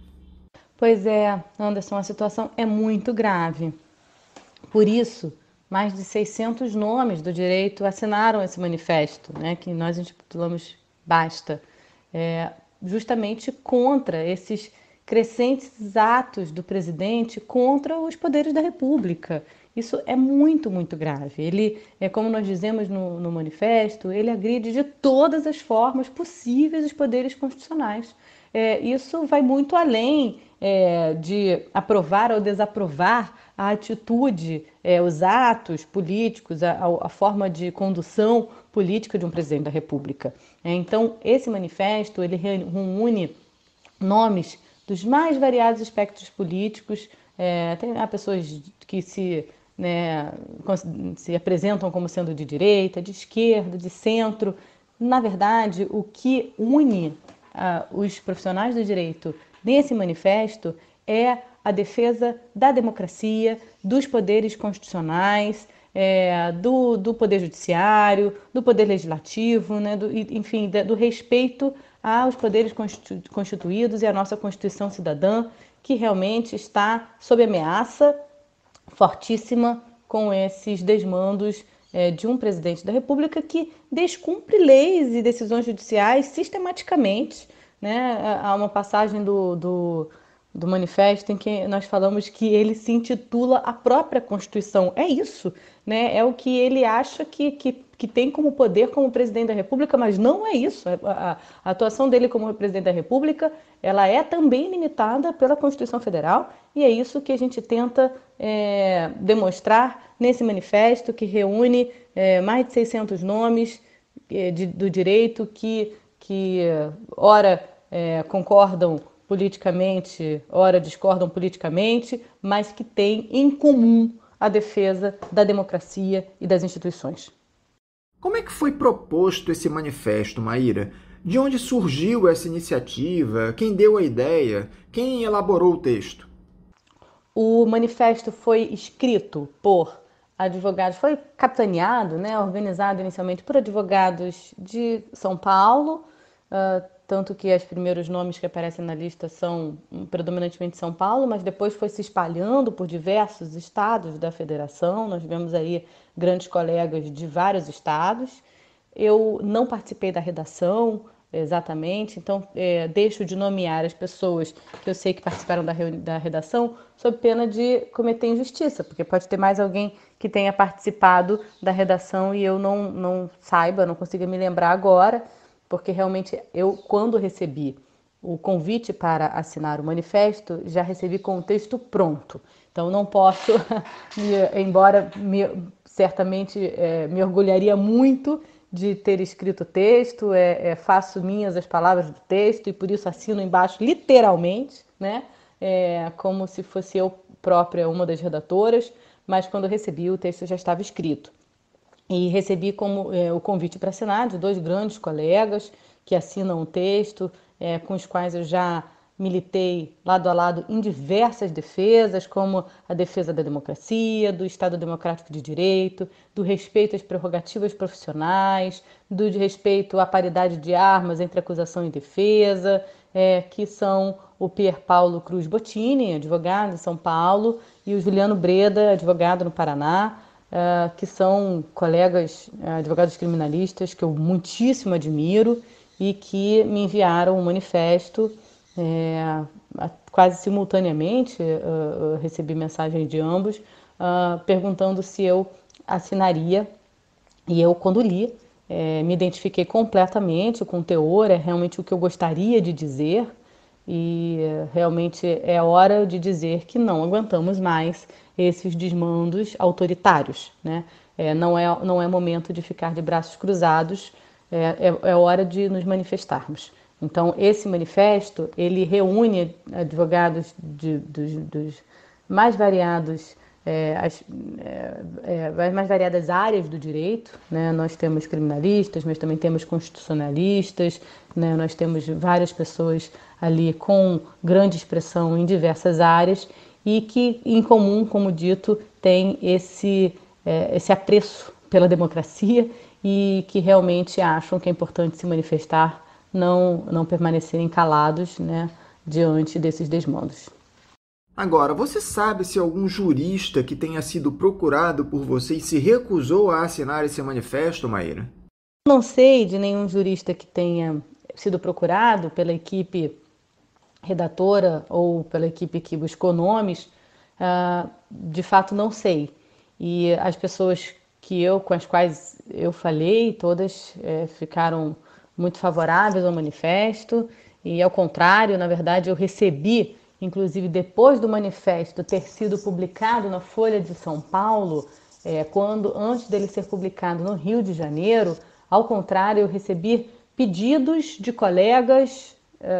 Pois é, Anderson, a situação é muito grave. Por isso, mais de 600 nomes do direito assinaram esse manifesto, né, que nós intitulamos Basta, justamente contra esses crescentes atos do presidente contra os poderes da República. Isso é muito, muito grave. Ele, como nós dizemos no manifesto, ele agride de todas as formas possíveis os poderes constitucionais. Isso vai muito além de aprovar ou desaprovar a atitude, os atos políticos, a forma de condução política de um presidente da República. Então, esse manifesto ele reúne nomes dos mais variados aspectos políticos. Há pessoas que se apresentam como sendo de direita, de esquerda, de centro. Na verdade, o que une os profissionais do direito nesse manifesto é a defesa da democracia, dos poderes constitucionais, do poder judiciário, do poder legislativo, né, do respeito aos poderes constituídos e à nossa Constituição Cidadã, que realmente está sob ameaça fortíssima com esses desmandos de um presidente da República que descumpre leis e decisões judiciais sistematicamente. Né? Há uma passagem do manifesto em que nós falamos que ele se intitula a própria Constituição. É isso, né? É o que ele acha que tem como poder como presidente da República, mas não é isso. A atuação dele como presidente da República, ela é também limitada pela Constituição Federal, e é isso que a gente tenta demonstrar nesse manifesto que reúne mais de 600 nomes do direito que ora concordam politicamente, ora discordam politicamente, mas que têm em comum a defesa da democracia e das instituições. Como é que foi proposto esse manifesto, Maíra? De onde surgiu essa iniciativa? Quem deu a ideia? Quem elaborou o texto? O manifesto foi escrito por advogados, foi capitaneado, né, organizado inicialmente por advogados de São Paulo, tanto que os primeiros nomes que aparecem na lista são predominantemente São Paulo, mas depois foi se espalhando por diversos estados da federação. Nós vemos aí grandes colegas de vários estados. Eu não participei da redação exatamente, então deixo de nomear as pessoas que eu sei que participaram da redação sob pena de cometer injustiça, porque pode ter mais alguém que tenha participado da redação e eu não saiba, não consiga me lembrar agora, porque realmente eu, quando recebi o convite para assinar o manifesto, já recebi com o texto pronto. Então não posso, embora certamente me orgulharia muito de ter escrito o texto, faço minhas as palavras do texto e por isso assino embaixo literalmente, né? Como se fosse eu própria uma das redatoras, mas quando recebi o texto já estava escrito. E recebi como o convite para assinar de 2 grandes colegas que assinam o texto, com os quais eu já militei lado a lado em diversas defesas, como a defesa da democracia, do Estado Democrático de Direito, do respeito às prerrogativas profissionais, do respeito à paridade de armas entre acusação e defesa, que são o Pier Paulo Cruz Bottini, advogado em São Paulo, e o Juliano Breda, advogado no Paraná, que são colegas advogados criminalistas que eu muitíssimo admiro e que me enviaram um manifesto quase simultaneamente. Eu recebi mensagem de ambos perguntando se eu assinaria, e eu, quando li, me identifiquei completamente com o teor, é realmente o que eu gostaria de dizer, e realmente é hora de dizer que não aguentamos mais esses desmandos autoritários, né? Não é momento de ficar de braços cruzados, é hora de nos manifestarmos. Então, esse manifesto, ele reúne advogados dos mais variados, as mais variadas áreas do direito, né? Nós temos criminalistas, mas também temos constitucionalistas, né? Nós temos várias pessoas ali com grande expressão em diversas áreas e que, em comum, como dito, tem esse apreço pela democracia e que realmente acham que é importante se manifestar, não permanecerem calados, né, diante desses desmandos. Agora, você sabe se algum jurista que tenha sido procurado por vocês se recusou a assinar esse manifesto, Maíra? Não sei de nenhum jurista que tenha sido procurado pela equipe redatora ou pela equipe que buscou nomes. De fato, não sei. E as pessoas com as quais eu falei, todas ficaram muito favoráveis ao manifesto. E, ao contrário, na verdade, eu recebi, inclusive depois do manifesto ter sido publicado na Folha de São Paulo, antes dele ser publicado no Rio de Janeiro, ao contrário, eu recebi pedidos de colegas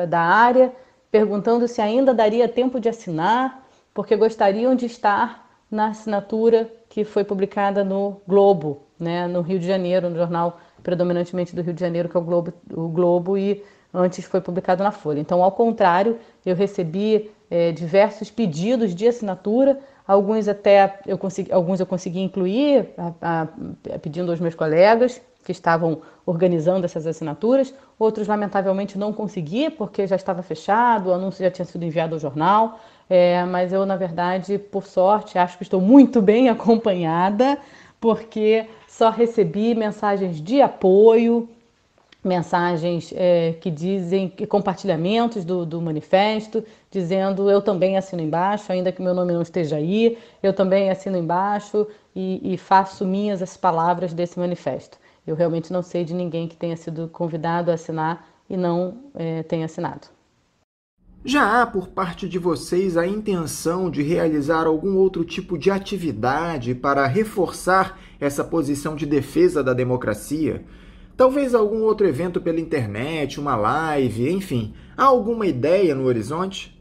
da área perguntando se ainda daria tempo de assinar, porque gostariam de estar na assinatura que foi publicada no Globo, né, no Rio de Janeiro, no jornal predominantemente do Rio de Janeiro, que é o Globo, e antes foi publicado na Folha. Então, ao contrário, eu recebi diversos pedidos de assinatura, alguns eu consegui incluir, pedindo aos meus colegas que estavam organizando essas assinaturas, outros, lamentavelmente, não consegui, porque já estava fechado, o anúncio já tinha sido enviado ao jornal, mas eu, na verdade, por sorte, acho que estou muito bem acompanhada, porque só recebi mensagens de apoio, mensagens que dizem, compartilhamentos do manifesto, dizendo eu também assino embaixo, ainda que meu nome não esteja aí, eu também assino embaixo e faço minhas as palavras desse manifesto. Eu realmente não sei de ninguém que tenha sido convidado a assinar e não tenha assinado. Já há por parte de vocês a intenção de realizar algum outro tipo de atividade para reforçar essa posição de defesa da democracia? Talvez algum outro evento pela internet, uma live, enfim. Há alguma ideia no horizonte?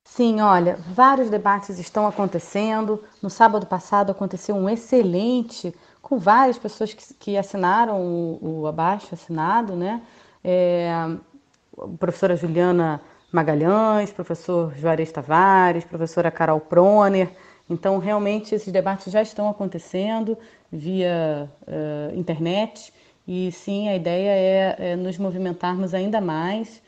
Sim, olha, vários debates estão acontecendo. No sábado passado aconteceu um excelente, com várias pessoas que assinaram o abaixo-assinado, né? A professora Juliana Magalhães, professor Juarez Tavares, professora Carol Proner. Então, realmente, esses debates já estão acontecendo via internet. E sim, a ideia é nos movimentarmos ainda mais.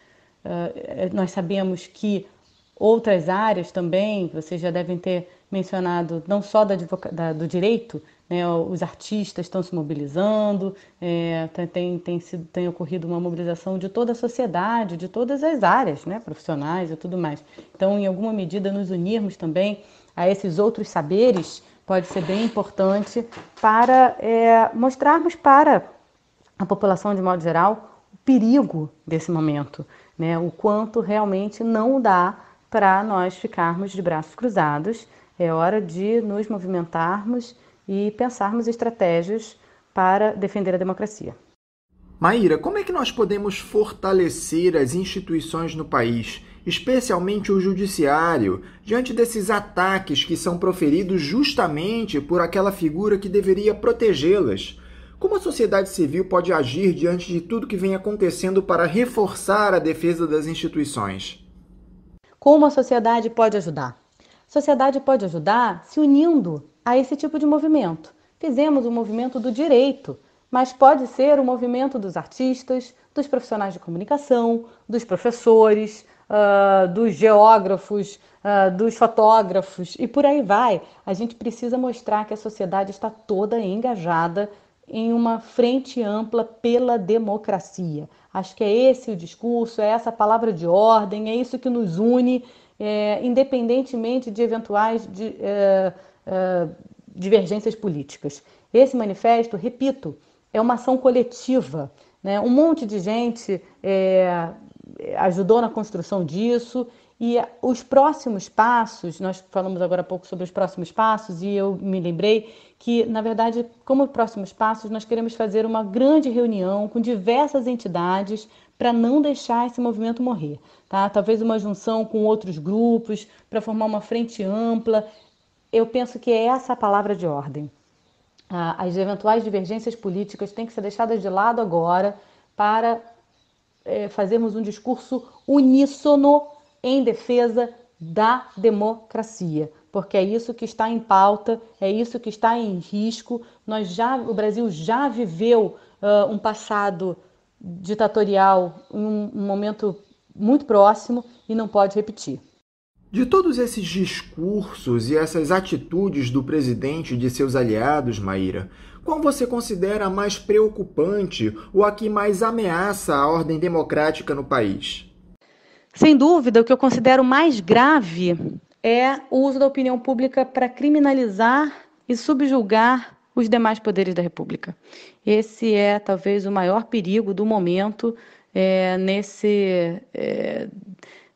Nós sabemos que outras áreas também, vocês já devem ter mencionado, não só do direito, né, os artistas estão se mobilizando, tem ocorrido uma mobilização de toda a sociedade, de todas as áreas, né, profissionais e tudo mais. Então, em alguma medida, nos unirmos também a esses outros saberes pode ser bem importante para mostrarmos para a população, de modo geral, o perigo desse momento, né? O quanto realmente não dá para nós ficarmos de braços cruzados. É hora de nos movimentarmos e pensarmos estratégias para defender a democracia. Maíra, como é que nós podemos fortalecer as instituições no país, especialmente o judiciário, diante desses ataques que são proferidos justamente por aquela figura que deveria protegê-las? Como a sociedade civil pode agir diante de tudo que vem acontecendo para reforçar a defesa das instituições? Como a sociedade pode ajudar? A sociedade pode ajudar se unindo a esse tipo de movimento. Fizemos o movimento do direito, mas pode ser o movimento dos artistas, dos profissionais de comunicação, dos professores, dos geógrafos, dos fotógrafos e por aí vai. A gente precisa mostrar que a sociedade está toda engajada em uma frente ampla pela democracia. Acho que é esse o discurso, é essa a palavra de ordem, é isso que nos une, independentemente de eventuais divergências políticas. Esse manifesto, repito, é uma ação coletiva, né? Um monte de gente ajudou na construção disso. E os próximos passos, nós falamos agora há pouco sobre os próximos passos e eu me lembrei que, na verdade, como próximos passos, nós queremos fazer uma grande reunião com diversas entidades para não deixar esse movimento morrer, tá? Talvez uma junção com outros grupos para formar uma frente ampla. Eu penso que é essa a palavra de ordem. As eventuais divergências políticas têm que ser deixadas de lado agora para fazermos um discurso uníssono em defesa da democracia, porque é isso que está em pauta, é isso que está em risco. O Brasil já viveu um passado ditatorial em um momento muito próximo e não pode repetir. De todos esses discursos e essas atitudes do presidente e de seus aliados, Maíra, qual você considera a mais preocupante ou a que mais ameaça a ordem democrática no país? Sem dúvida, o que eu considero mais grave é o uso da opinião pública para criminalizar e subjugar os demais poderes da República. Esse é talvez o maior perigo do momento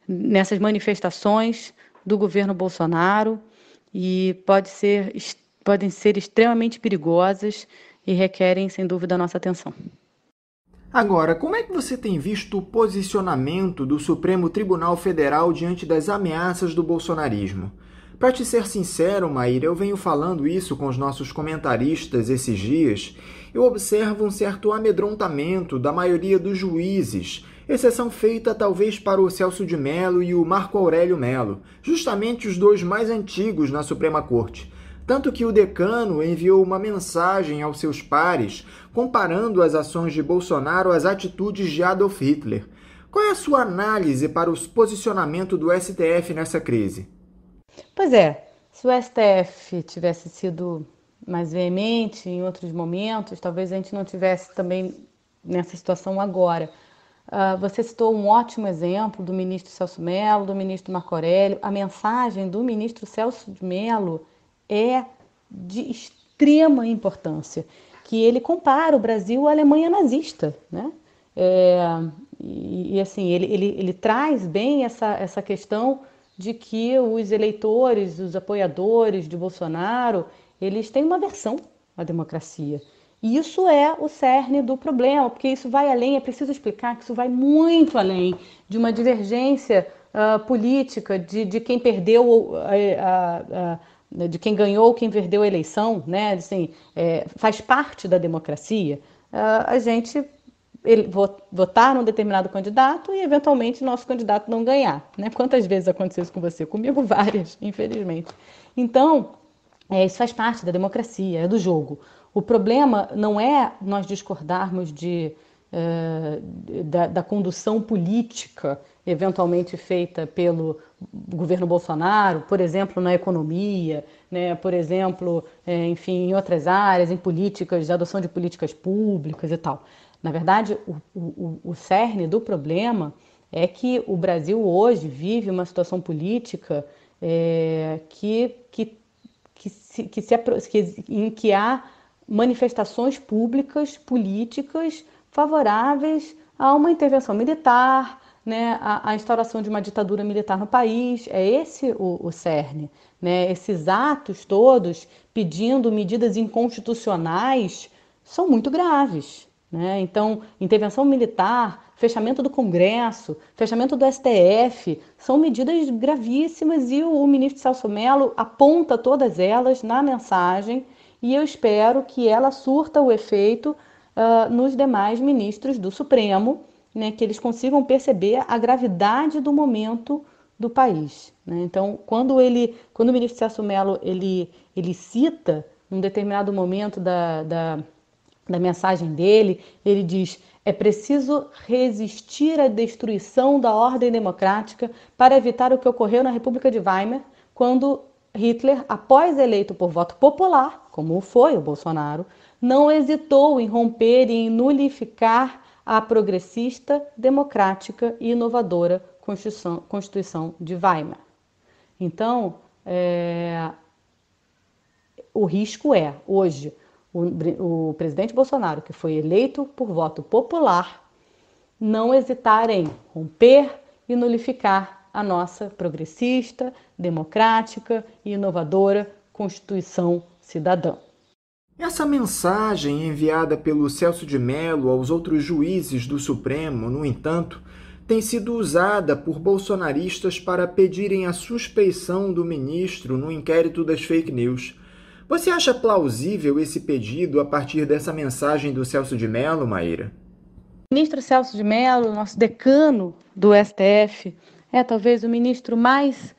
nessas manifestações do governo Bolsonaro, e podem ser extremamente perigosas e requerem, sem dúvida, a nossa atenção. Agora, como é que você tem visto o posicionamento do Supremo Tribunal Federal diante das ameaças do bolsonarismo? Para te ser sincero, Maíra, eu venho falando isso com os nossos comentaristas esses dias. Eu observo um certo amedrontamento da maioria dos juízes, exceção feita talvez para o Celso de Mello e o Marco Aurélio Mello, justamente os dois mais antigos na Suprema Corte. Tanto que o decano enviou uma mensagem aos seus pares comparando as ações de Bolsonaro às atitudes de Adolf Hitler. Qual é a sua análise para o posicionamento do STF nessa crise? Pois é, se o STF tivesse sido mais veemente em outros momentos, talvez a gente não tivesse também nessa situação agora. Você citou um ótimo exemplo do ministro Celso Mello, do ministro Marco Aurélio. A mensagem do ministro Celso de Mello é de extrema importância, que ele compara o Brasil à Alemanha nazista, né? Assim, ele traz bem essa questão de que os eleitores, os apoiadores de Bolsonaro, eles têm uma aversão à democracia. E isso é o cerne do problema, porque isso vai além, é preciso explicar que isso vai muito além de uma divergência política de quem perdeu, de quem ganhou ou quem perdeu a eleição, né? Assim, faz parte da democracia a gente votar num determinado candidato e, eventualmente, nosso candidato não ganhar, né? Quantas vezes aconteceu isso com você? Comigo, várias, infelizmente. Então, isso faz parte da democracia, é do jogo. O problema não é nós discordarmos da condução política eventualmente feita pelo governo Bolsonaro, por exemplo, na economia, né? Por exemplo, enfim, em outras áreas, em políticas, de adoção de políticas públicas e tal. Na verdade, o cerne do problema é que o Brasil hoje vive uma situação política em que há manifestações públicas, políticas, favoráveis a uma intervenção militar, né, a instauração de uma ditadura militar no país. É esse o cerne, né? Esses atos todos pedindo medidas inconstitucionais são muito graves, né? Então, intervenção militar, fechamento do Congresso, fechamento do STF, são medidas gravíssimas e o ministro Celso Mello aponta todas elas na mensagem, e eu espero que ela surta o efeito nos demais ministros do Supremo, né, que eles consigam perceber a gravidade do momento do país, né? Então, quando o ministro Celso Mello ele cita, num determinado momento da mensagem dele, ele diz: é preciso resistir à destruição da ordem democrática para evitar o que ocorreu na República de Weimar, quando Hitler, após eleito por voto popular, como foi o Bolsonaro, não hesitou em romper e em nulificar a progressista, democrática e inovadora Constituição de Weimar. Então, o risco é, hoje, o presidente Bolsonaro, que foi eleito por voto popular, não hesitar em romper e nulificar a nossa progressista, democrática e inovadora Constituição Cidadã. Essa mensagem enviada pelo Celso de Mello aos outros juízes do Supremo, no entanto, tem sido usada por bolsonaristas para pedirem a suspeição do ministro no inquérito das fake news. Você acha plausível esse pedido a partir dessa mensagem do Celso de Mello, Maíra? O ministro Celso de Mello, nosso decano do STF, é talvez o ministro mais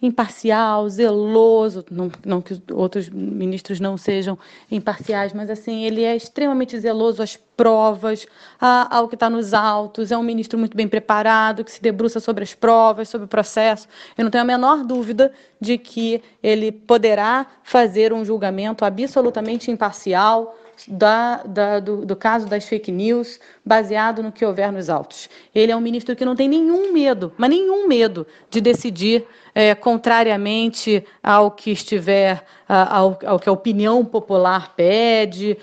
imparcial, zeloso, não que outros ministros não sejam imparciais, mas assim, ele é extremamente zeloso às provas, ao que está nos autos, é um ministro muito bem preparado, que se debruça sobre as provas, sobre o processo. Eu não tenho a menor dúvida de que ele poderá fazer um julgamento absolutamente imparcial do caso das fake news, baseado no que houver nos autos. Ele é um ministro que não tem nenhum medo, mas nenhum medo de decidir contrariamente ao que estiver, ao que a opinião popular pede,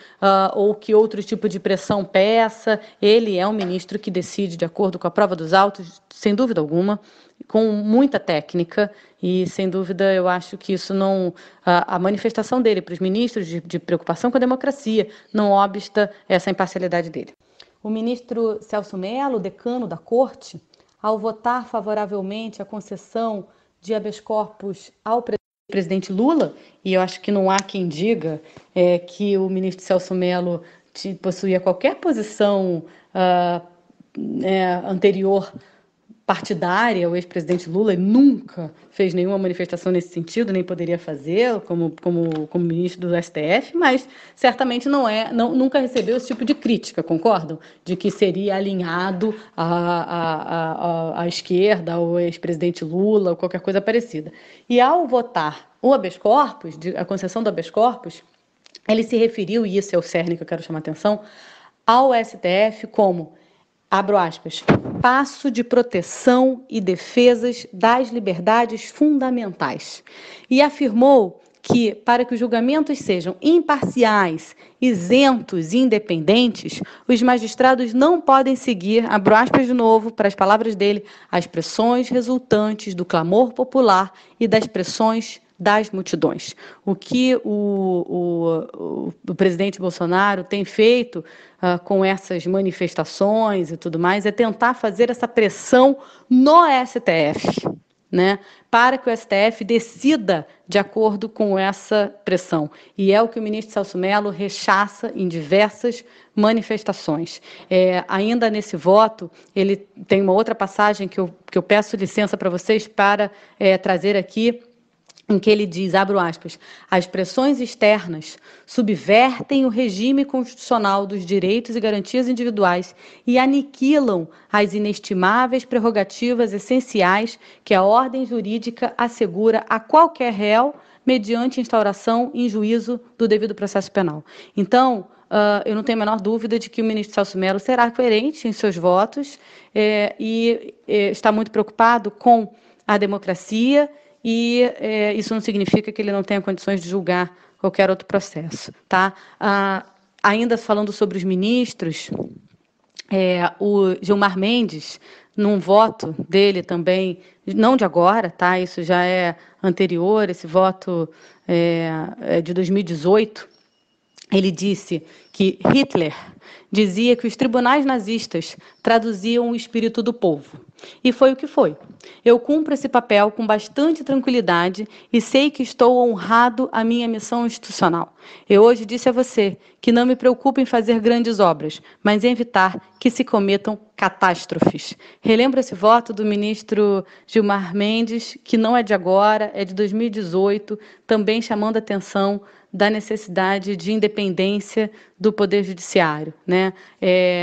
ou que outro tipo de pressão peça. Ele é um ministro que decide de acordo com a prova dos autos, sem dúvida alguma, com muita técnica, e sem dúvida eu acho que isso não, a manifestação dele para os ministros de preocupação com a democracia não obsta essa imparcialidade dele. O ministro Celso Mello, decano da Corte, ao votar favoravelmente a concessão de habeas corpus ao presidente Lula, e eu acho que não há quem diga que o ministro Celso Mello possuía qualquer posição anterior partidária, o ex-presidente Lula nunca fez nenhuma manifestação nesse sentido, nem poderia fazer como ministro do STF, mas certamente nunca recebeu esse tipo de crítica, concordam? De que seria alinhado à esquerda, ao ex-presidente Lula, ou qualquer coisa parecida. E ao votar o habeas corpus, a concessão do habeas corpus, ele se referiu, e isso é o cerne que eu quero chamar a atenção, ao STF como, abro aspas, passo de proteção e defesas das liberdades fundamentais. E afirmou que, para que os julgamentos sejam imparciais, isentos e independentes, os magistrados não podem seguir, abro aspas de novo, para as palavras dele, as pressões resultantes do clamor popular e das pressões das multidões. O que o presidente Bolsonaro tem feito com essas manifestações e tudo mais é tentar fazer essa pressão no STF, né, para que o STF decida de acordo com essa pressão. E é o que o ministro Celso Mello rechaça em diversas manifestações. Ainda nesse voto, ele tem uma outra passagem que eu peço licença para vocês para trazer aqui, em que ele diz, abro aspas, as pressões externas subvertem o regime constitucional dos direitos e garantias individuais e aniquilam as inestimáveis prerrogativas essenciais que a ordem jurídica assegura a qualquer réu mediante instauração em juízo do devido processo penal. Então, eu não tenho a menor dúvida de que o ministro Celso Mello será coerente em seus votos e está muito preocupado com a democracia, e isso não significa que ele não tenha condições de julgar qualquer outro processo, tá? Ainda falando sobre os ministros, o Gilmar Mendes, num voto dele também, não de agora, tá? Isso já é anterior, esse voto é de 2018, ele disse que Hitler dizia que os tribunais nazistas traduziam o espírito do povo. E foi o que foi. Eu cumpro esse papel com bastante tranquilidade e sei que estou honrado à minha missão institucional. Eu hoje disse a você que não me preocupo em fazer grandes obras, mas em evitar que se cometam catástrofes. Relembro esse voto do ministro Gilmar Mendes, que não é de agora, é de 2018, também chamando a atenção da necessidade de independência do Poder Judiciário, né?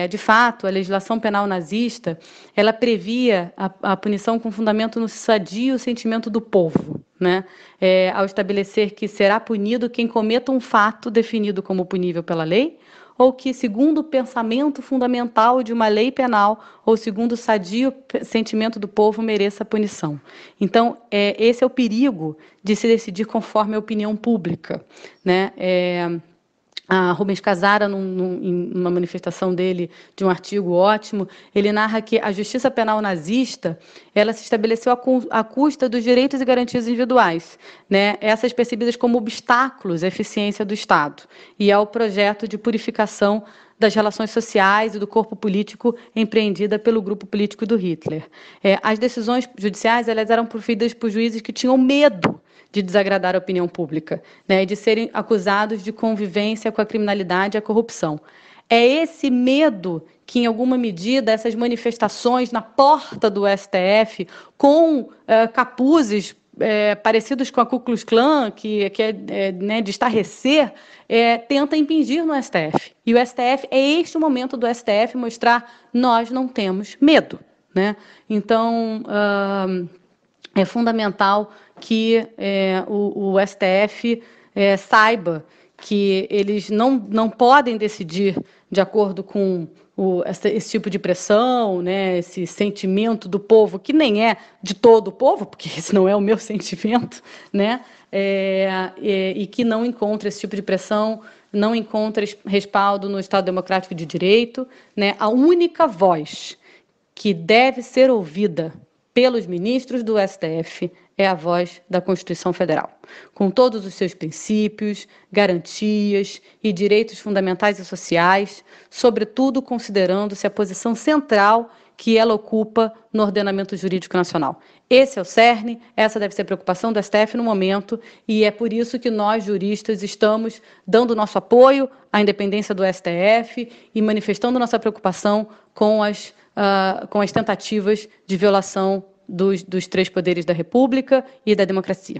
De fato, a legislação penal nazista, ela previa a punição com fundamento no sadio sentimento do povo, né? Ao estabelecer que será punido quem cometa um fato definido como punível pela lei, ou que, segundo o pensamento fundamental de uma lei penal, ou segundo o sadio sentimento do povo, mereça punição. Então, esse é o perigo de se decidir conforme a opinião pública, né? a Rubens Casara, em uma manifestação dele, de um artigo ótimo, ele narra que a justiça penal nazista, ela se estabeleceu à custa dos direitos e garantias individuais, né? Essas percebidas como obstáculos à eficiência do Estado e ao projeto de purificação das relações sociais e do corpo político empreendida pelo grupo político do Hitler. As decisões judiciais, elas eram proferidas por juízes que tinham medo de desagradar a opinião pública, né, e de serem acusados de convivência com a criminalidade e a corrupção. É esse medo que, em alguma medida, essas manifestações na porta do STF, com capuzes parecidos com a Ku Klux Klan, que é né, de estarrecer, tenta impingir no STF. E o STF, é este o momento do STF mostrar: nós não temos medo, né? Então, é fundamental que o STF saiba que eles não podem decidir de acordo com esse tipo de pressão, né, esse sentimento do povo, que nem é de todo o povo, porque esse não é o meu sentimento, né, e que não encontra esse tipo de pressão, não encontra respaldo no Estado Democrático de Direito, né. A única voz que deve ser ouvida pelos ministros do STF é a voz da Constituição Federal, com todos os seus princípios, garantias e direitos fundamentais e sociais, sobretudo considerando-se a posição central que ela ocupa no ordenamento jurídico nacional. Esse é o cerne, essa deve ser a preocupação do STF no momento, e é por isso que nós, juristas, estamos dando nosso apoio à independência do STF e manifestando nossa preocupação com as tentativas de violação dos três poderes da República e da democracia.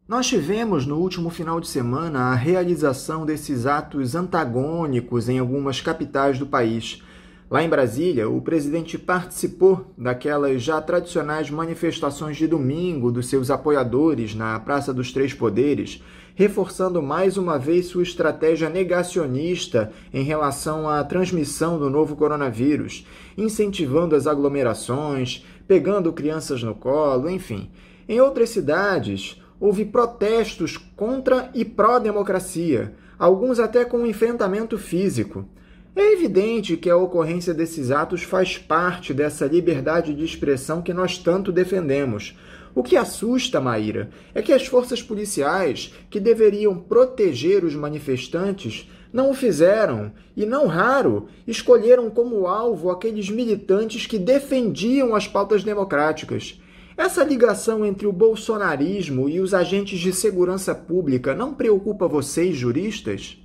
Nós tivemos no último final de semana a realização desses atos antagônicos em algumas capitais do país. Lá em Brasília, o presidente participou daquelas já tradicionais manifestações de domingo dos seus apoiadores na Praça dos Três Poderes, reforçando mais uma vez sua estratégia negacionista em relação à transmissão do novo coronavírus, incentivando as aglomerações, pegando crianças no colo, enfim. Em outras cidades, houve protestos contra e pró-democracia, alguns até com enfrentamento físico. É evidente que a ocorrência desses atos faz parte dessa liberdade de expressão que nós tanto defendemos. O que assusta, Maíra, é que as forças policiais, que deveriam proteger os manifestantes, não o fizeram e, não raro, escolheram como alvo aqueles militantes que defendiam as pautas democráticas. Essa ligação entre o bolsonarismo e os agentes de segurança pública não preocupa vocês, juristas?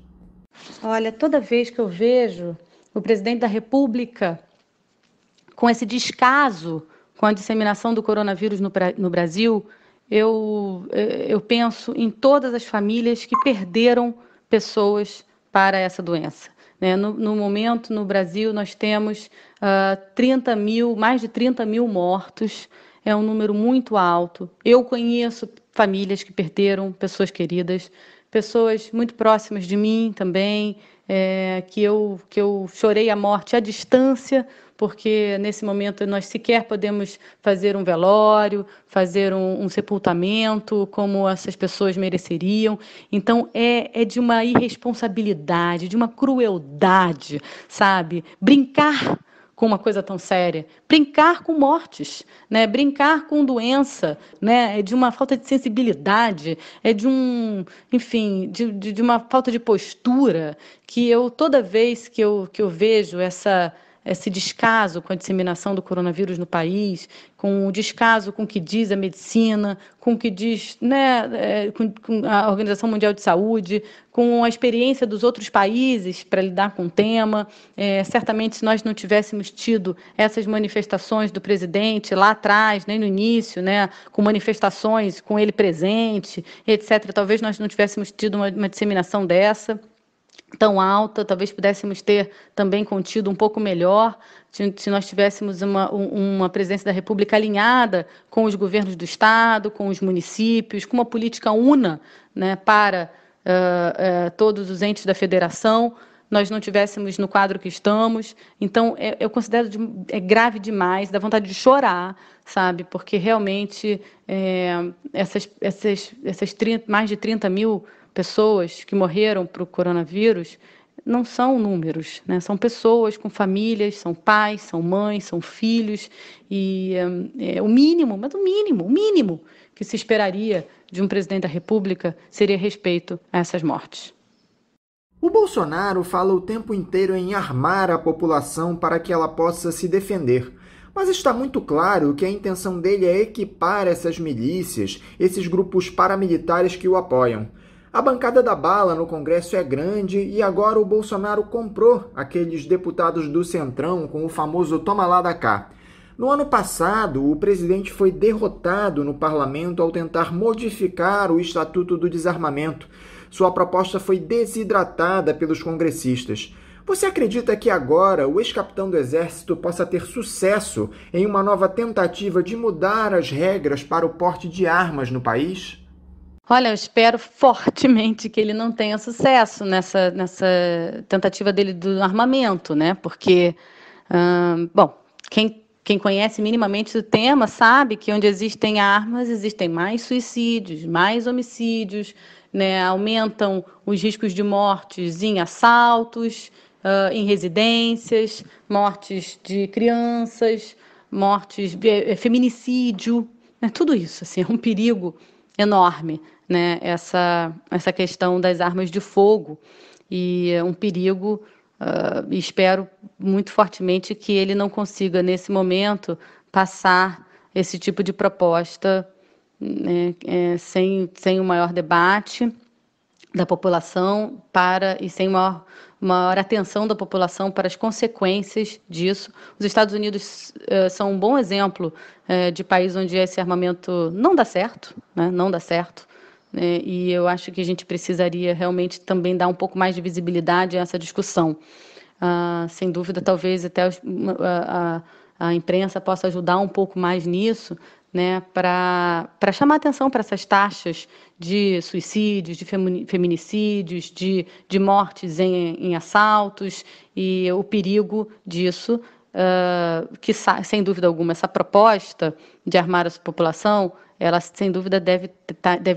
Olha, toda vez que eu vejo o presidente da República com esse descaso com a disseminação do coronavírus no Brasil, eu penso em todas as famílias que perderam pessoas para essa doença. No momento, no Brasil, nós temos mais de 30 mil mortos, é um número muito alto. Eu conheço famílias que perderam pessoas queridas, pessoas muito próximas de mim também, que eu chorei a morte à distância, porque nesse momento nós sequer podemos fazer um velório, fazer um sepultamento como essas pessoas mereceriam. Então, é de uma irresponsabilidade, de uma crueldade, sabe? Brincar com uma coisa tão séria, brincar com mortes, né? Brincar com doença, né? É de uma falta de sensibilidade, é de de uma falta de postura que toda vez que eu vejo esse descaso com a disseminação do coronavírus no país, com o descaso com o que diz a medicina, com o que diz, né, com a Organização Mundial de Saúde, com a experiência dos outros países para lidar com o tema. Certamente, se nós não tivéssemos tido essas manifestações do presidente lá atrás, nem no início, né, com manifestações com ele presente, etc., talvez nós não tivéssemos tido uma disseminação dessa tão alta, talvez pudéssemos ter também contido um pouco melhor, se nós tivéssemos uma presidência da República alinhada com os governos do Estado, com os municípios, com uma política una, né, para todos os entes da federação, nós não tivéssemos no quadro que estamos. Então, eu considero grave demais, dá vontade de chorar, sabe, porque realmente mais de 30 mil pessoas que morreram para o coronavírus não são números, né? São pessoas com famílias, são pais, são mães, são filhos, e o mínimo, mas o mínimo que se esperaria de um presidente da República seria respeito a essas mortes. O Bolsonaro fala o tempo inteiro em armar a população para que ela possa se defender. Mas está muito claro que a intenção dele é equipar essas milícias, esses grupos paramilitares que o apoiam. A bancada da bala no Congresso é grande e agora o Bolsonaro comprou aqueles deputados do Centrão com o famoso toma lá da cá. No ano passado, o presidente foi derrotado no parlamento ao tentar modificar o Estatuto do Desarmamento. Sua proposta foi desidratada pelos congressistas. Você acredita que agora o ex-capitão do Exército possa ter sucesso em uma nova tentativa de mudar as regras para o porte de armas no país? Olha, eu espero fortemente que ele não tenha sucesso nessa tentativa dele do armamento, né? Porque, quem conhece minimamente o tema sabe que onde existem armas, existem mais suicídios, mais homicídios, né? Aumentam os riscos de mortes em assaltos, em residências, mortes de crianças, mortes de feminicídio, né? Tudo isso assim, é um perigo enorme, né? Essa questão das armas de fogo, e é um perigo, e espero muito fortemente que ele não consiga, nesse momento, passar esse tipo de proposta, né, sem o maior debate da população e sem maior atenção da população para as consequências disso. Os Estados Unidos são um bom exemplo de país onde esse armamento não dá certo, né? Não dá certo. E eu acho que a gente precisaria realmente também dar um pouco mais de visibilidade a essa discussão. Sem dúvida, talvez até a imprensa possa ajudar um pouco mais nisso, né, para chamar atenção para essas taxas de suicídios, de feminicídios, de mortes em assaltos, e o perigo disso, que, sem dúvida alguma, essa proposta de armar a população, ela, sem dúvida, deve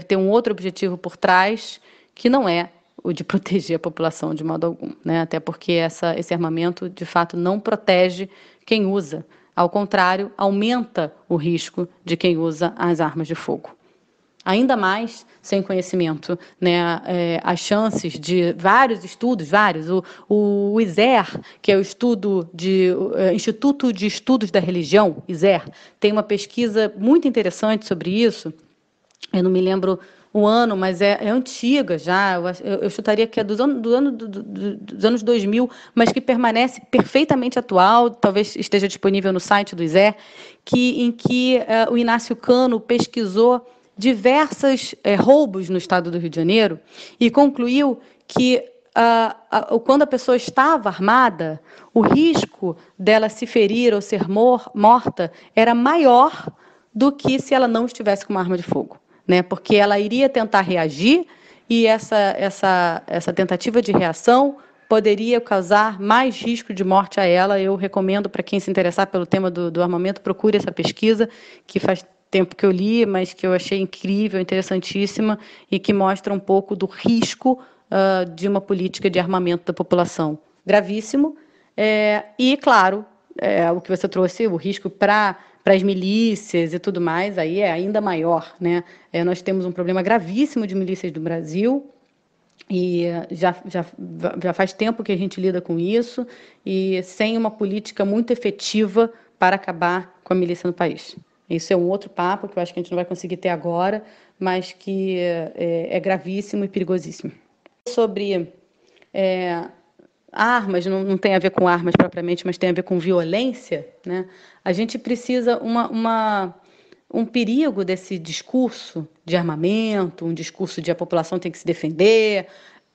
ter um outro objetivo por trás, que não é o de proteger a população de modo algum, né? Até porque esse armamento, de fato, não protege quem usa. Ao contrário, aumenta o risco de quem usa as armas de fogo. Ainda mais sem conhecimento, né? As chances de vários estudos, o ISER, que é o Instituto de Estudos da Religião, ISER, tem uma pesquisa muito interessante sobre isso. Eu não me lembro o ano, mas é antiga já, eu chutaria que é dos anos 2000, mas que permanece perfeitamente atual, talvez esteja disponível no site do ISER, em que o Inácio Cano pesquisou diversos roubos no estado do Rio de Janeiro e concluiu que quando a pessoa estava armada, o risco dela se ferir ou ser morta era maior do que se ela não estivesse com uma arma de fogo, né? Porque ela iria tentar reagir e essa tentativa de reação poderia causar mais risco de morte a ela. Eu recomendo, para quem se interessar pelo tema do armamento, procure essa pesquisa, que faz tempo que eu li, mas que eu achei incrível, interessantíssima, e que mostra um pouco do risco de uma política de armamento da população. Gravíssimo. E, claro, o que você trouxe, o risco para as milícias e tudo mais, aí é ainda maior, né? Nós temos um problema gravíssimo de milícias do Brasil, e já faz tempo que a gente lida com isso, e sem uma política muito efetiva para acabar com a milícia no país. Isso é um outro papo que eu acho que a gente não vai conseguir ter agora, mas que é gravíssimo e perigosíssimo. Sobre armas, não tem a ver com armas propriamente, mas tem a ver com violência, né? A gente precisa um perigo desse discurso de armamento, um discurso de a população tem que se defender,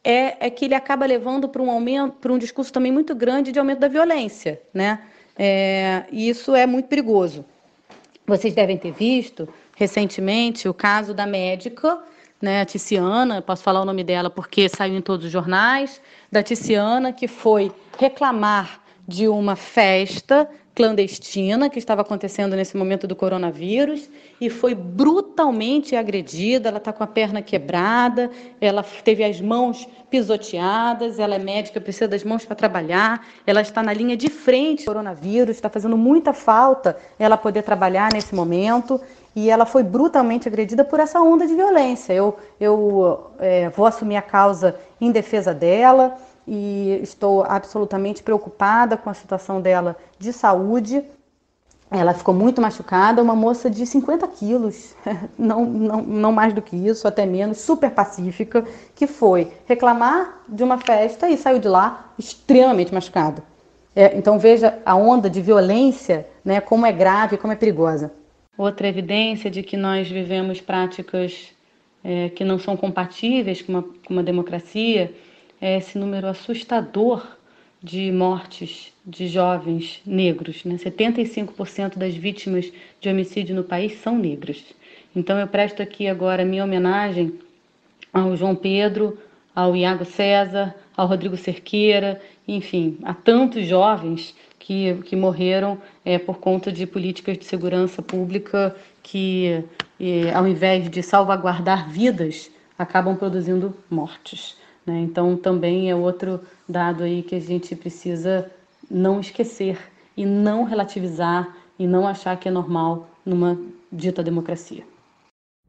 é que ele acaba levando para um discurso também muito grande de aumento da violência, né? E isso é muito perigoso. Vocês devem ter visto recentemente o caso da médica, né, a Ticiana, posso falar o nome dela porque saiu em todos os jornais, da Ticiana, que foi reclamar de uma festa clandestina que estava acontecendo nesse momento do coronavírus e foi brutalmente agredida. Ela está com a perna quebrada, ela teve as mãos pisoteadas, ela é médica, precisa das mãos para trabalhar, ela está na linha de frente do coronavírus, está fazendo muita falta ela poder trabalhar nesse momento, e ela foi brutalmente agredida por essa onda de violência. Eu vou assumir a causa em defesa dela, e estou absolutamente preocupada com a situação dela de saúde. Ela ficou muito machucada, uma moça de 50 quilos, não mais do que isso, até menos, super pacífica, que foi reclamar de uma festa e saiu de lá extremamente machucada. Então veja a onda de violência, né, como é grave, como é perigosa. Outra evidência de que nós vivemos práticas que não são compatíveis com uma democracia é esse número assustador de mortes de jovens negros, né? 75% das vítimas de homicídio no país são negros. Então eu presto aqui agora minha homenagem ao João Pedro, ao Iago César, ao Rodrigo Cerqueira, enfim, a tantos jovens que morreram por conta de políticas de segurança pública que, ao invés de salvaguardar vidas, acabam produzindo mortes. Então, também é outro dado aí que a gente precisa não esquecer e não relativizar e não achar que é normal numa dita democracia.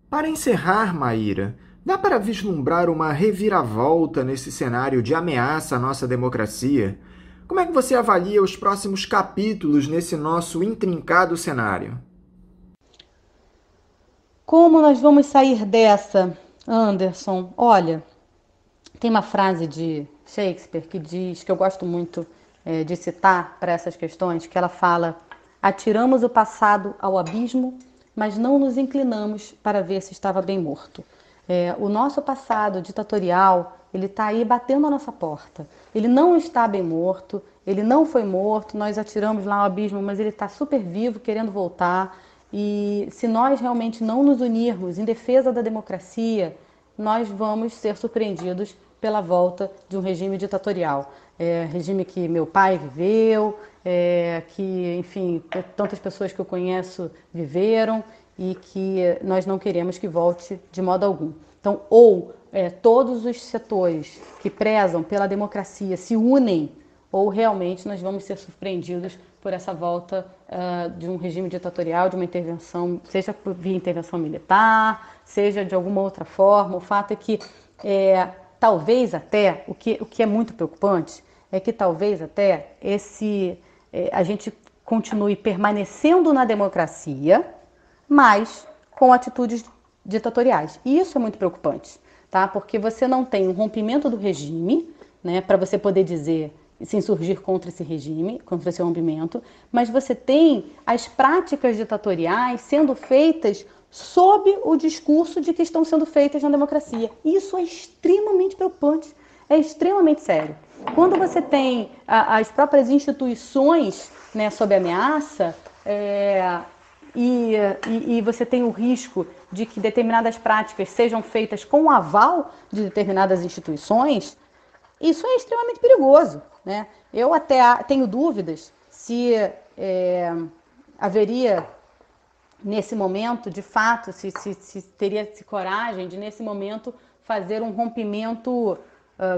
Para encerrar, Maíra, dá para vislumbrar uma reviravolta nesse cenário de ameaça à nossa democracia? Como é que você avalia os próximos capítulos nesse nosso intrincado cenário? Como nós vamos sair dessa, Anderson? Olha, tem uma frase de Shakespeare que diz, que eu gosto muito de citar para essas questões, que ela fala: atiramos o passado ao abismo, mas não nos inclinamos para ver se estava bem morto. O nosso passado ditatorial, ele está aí batendo a nossa porta. Ele não está bem morto, ele não foi morto, nós atiramos lá ao abismo, mas ele está super vivo, querendo voltar. E se nós realmente não nos unirmos em defesa da democracia, nós vamos ser surpreendidos pela volta de um regime ditatorial. Regime que meu pai viveu, que, enfim, tantas pessoas que eu conheço viveram e que nós não queremos que volte de modo algum. Então, ou todos os setores que prezam pela democracia se unem, ou realmente nós vamos ser surpreendidos por essa volta de um regime ditatorial, de uma intervenção, seja via intervenção militar, seja de alguma outra forma. O fato é que talvez até, o que é muito preocupante, é que talvez até a gente continue permanecendo na democracia, mas com atitudes ditatoriais. E isso é muito preocupante, tá? Porque você não tem um rompimento do regime, né, para você poder dizer, se insurgir contra esse regime, contra esse rompimento, mas você tem as práticas ditatoriais sendo feitas sob o discurso de que estão sendo feitas na democracia. Isso é extremamente preocupante, é extremamente sério. Quando você tem as próprias instituições, né, sob ameaça, e você tem o risco de que determinadas práticas sejam feitas com o aval de determinadas instituições, isso é extremamente perigoso, né? Eu até tenho dúvidas se haveria, nesse momento, de fato, se teria-se coragem de, nesse momento, fazer um rompimento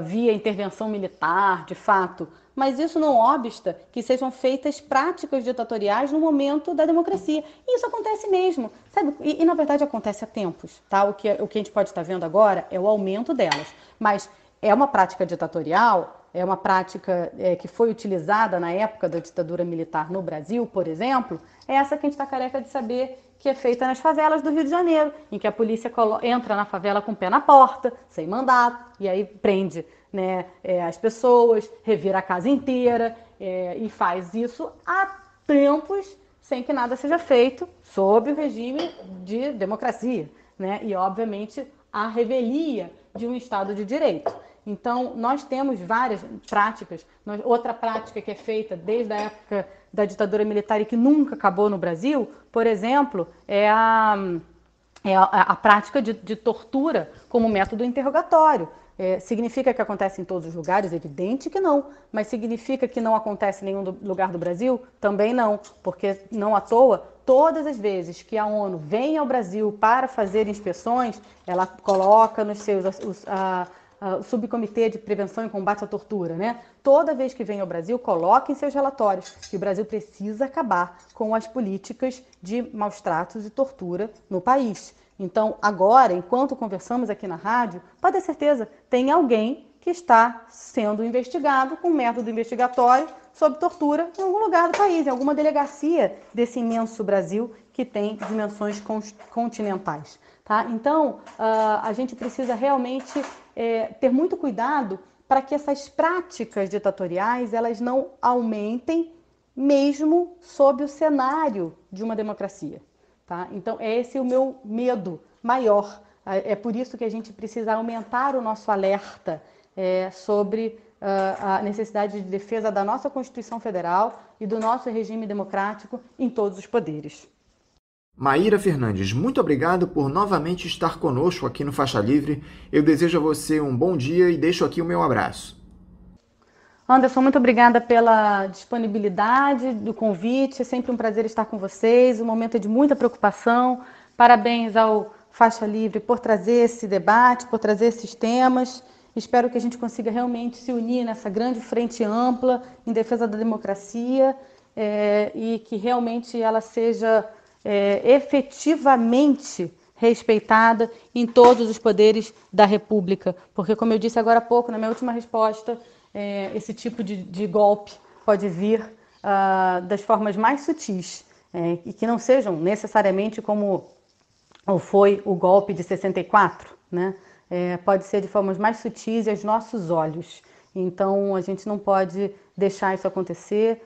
via intervenção militar, de fato. Mas isso não obsta que sejam feitas práticas ditatoriais no momento da democracia. E isso acontece mesmo, sabe? E na verdade acontece há tempos, tá? O que a gente pode estar vendo agora é o aumento delas. Mas é uma prática ditatorial, é uma prática que foi utilizada na época da ditadura militar no Brasil, por exemplo, é essa que a gente está careca de saber, que é feita nas favelas do Rio de Janeiro, em que a polícia entra na favela com o pé na porta, sem mandato, e aí prende, né, as pessoas, revira a casa inteira, e faz isso há tempos sem que nada seja feito sob o regime de democracia, né? E, obviamente, a revelia de um Estado de Direito. Então, nós temos várias práticas. Outra prática que é feita desde a época da ditadura militar e que nunca acabou no Brasil, por exemplo, é a prática de tortura como método interrogatório. Significa que acontece em todos os lugares? Evidente que não. Mas significa que não acontece em nenhum lugar do Brasil? Também não, porque não à toa, todas as vezes que a ONU vem ao Brasil para fazer inspeções, ela coloca nos seus o Subcomitê de Prevenção e Combate à Tortura, né? Toda vez que vem ao Brasil, coloca em seus relatórios que o Brasil precisa acabar com as políticas de maus tratos e tortura no país. Então, agora, enquanto conversamos aqui na rádio, pode ter certeza, tem alguém que está sendo investigado com método investigatório sobre tortura em algum lugar do país, em alguma delegacia desse imenso Brasil que tem dimensões continentais. Tá? Então, a gente precisa realmente ter muito cuidado para que essas práticas ditatoriais elas não aumentem mesmo sob o cenário de uma democracia. Tá? Então, esse é o meu medo maior. É por isso que a gente precisa aumentar o nosso alerta sobre a necessidade de defesa da nossa Constituição Federal e do nosso regime democrático em todos os poderes. Maíra Fernandes, muito obrigado por novamente estar conosco aqui no Faixa Livre. Eu desejo a você um bom dia e deixo aqui o meu abraço. Anderson, muito obrigada pela disponibilidade do convite. É sempre um prazer estar com vocês. Um momento de muita preocupação. Parabéns ao Faixa Livre por trazer esse debate, por trazer esses temas. Espero que a gente consiga realmente se unir nessa grande frente ampla em defesa da democracia e que realmente ela seja efetivamente respeitada em todos os poderes da República. Porque, como eu disse agora há pouco, na minha última resposta, esse tipo de golpe pode vir das formas mais sutis e que não sejam necessariamente como foi o golpe de 64, né? Pode ser de formas mais sutis e aos nossos olhos. Então, a gente não pode deixar isso acontecer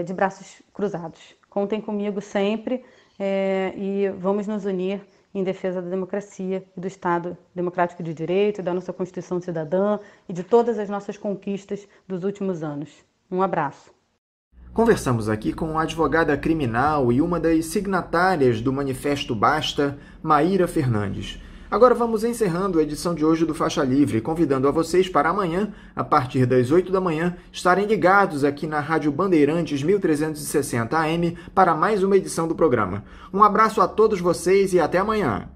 de braços cruzados. Contem comigo sempre e vamos nos unir em defesa da democracia e do Estado democrático de direito, da nossa Constituição cidadã e de todas as nossas conquistas dos últimos anos. Um abraço. Conversamos aqui com a advogada criminal e uma das signatárias do Manifesto Basta, Maíra Fernandes. Agora vamos encerrando a edição de hoje do Faixa Livre, convidando a vocês para amanhã, a partir das 8 da manhã, estarem ligados aqui na Rádio Bandeirantes 1360 AM para mais uma edição do programa. Um abraço a todos vocês e até amanhã.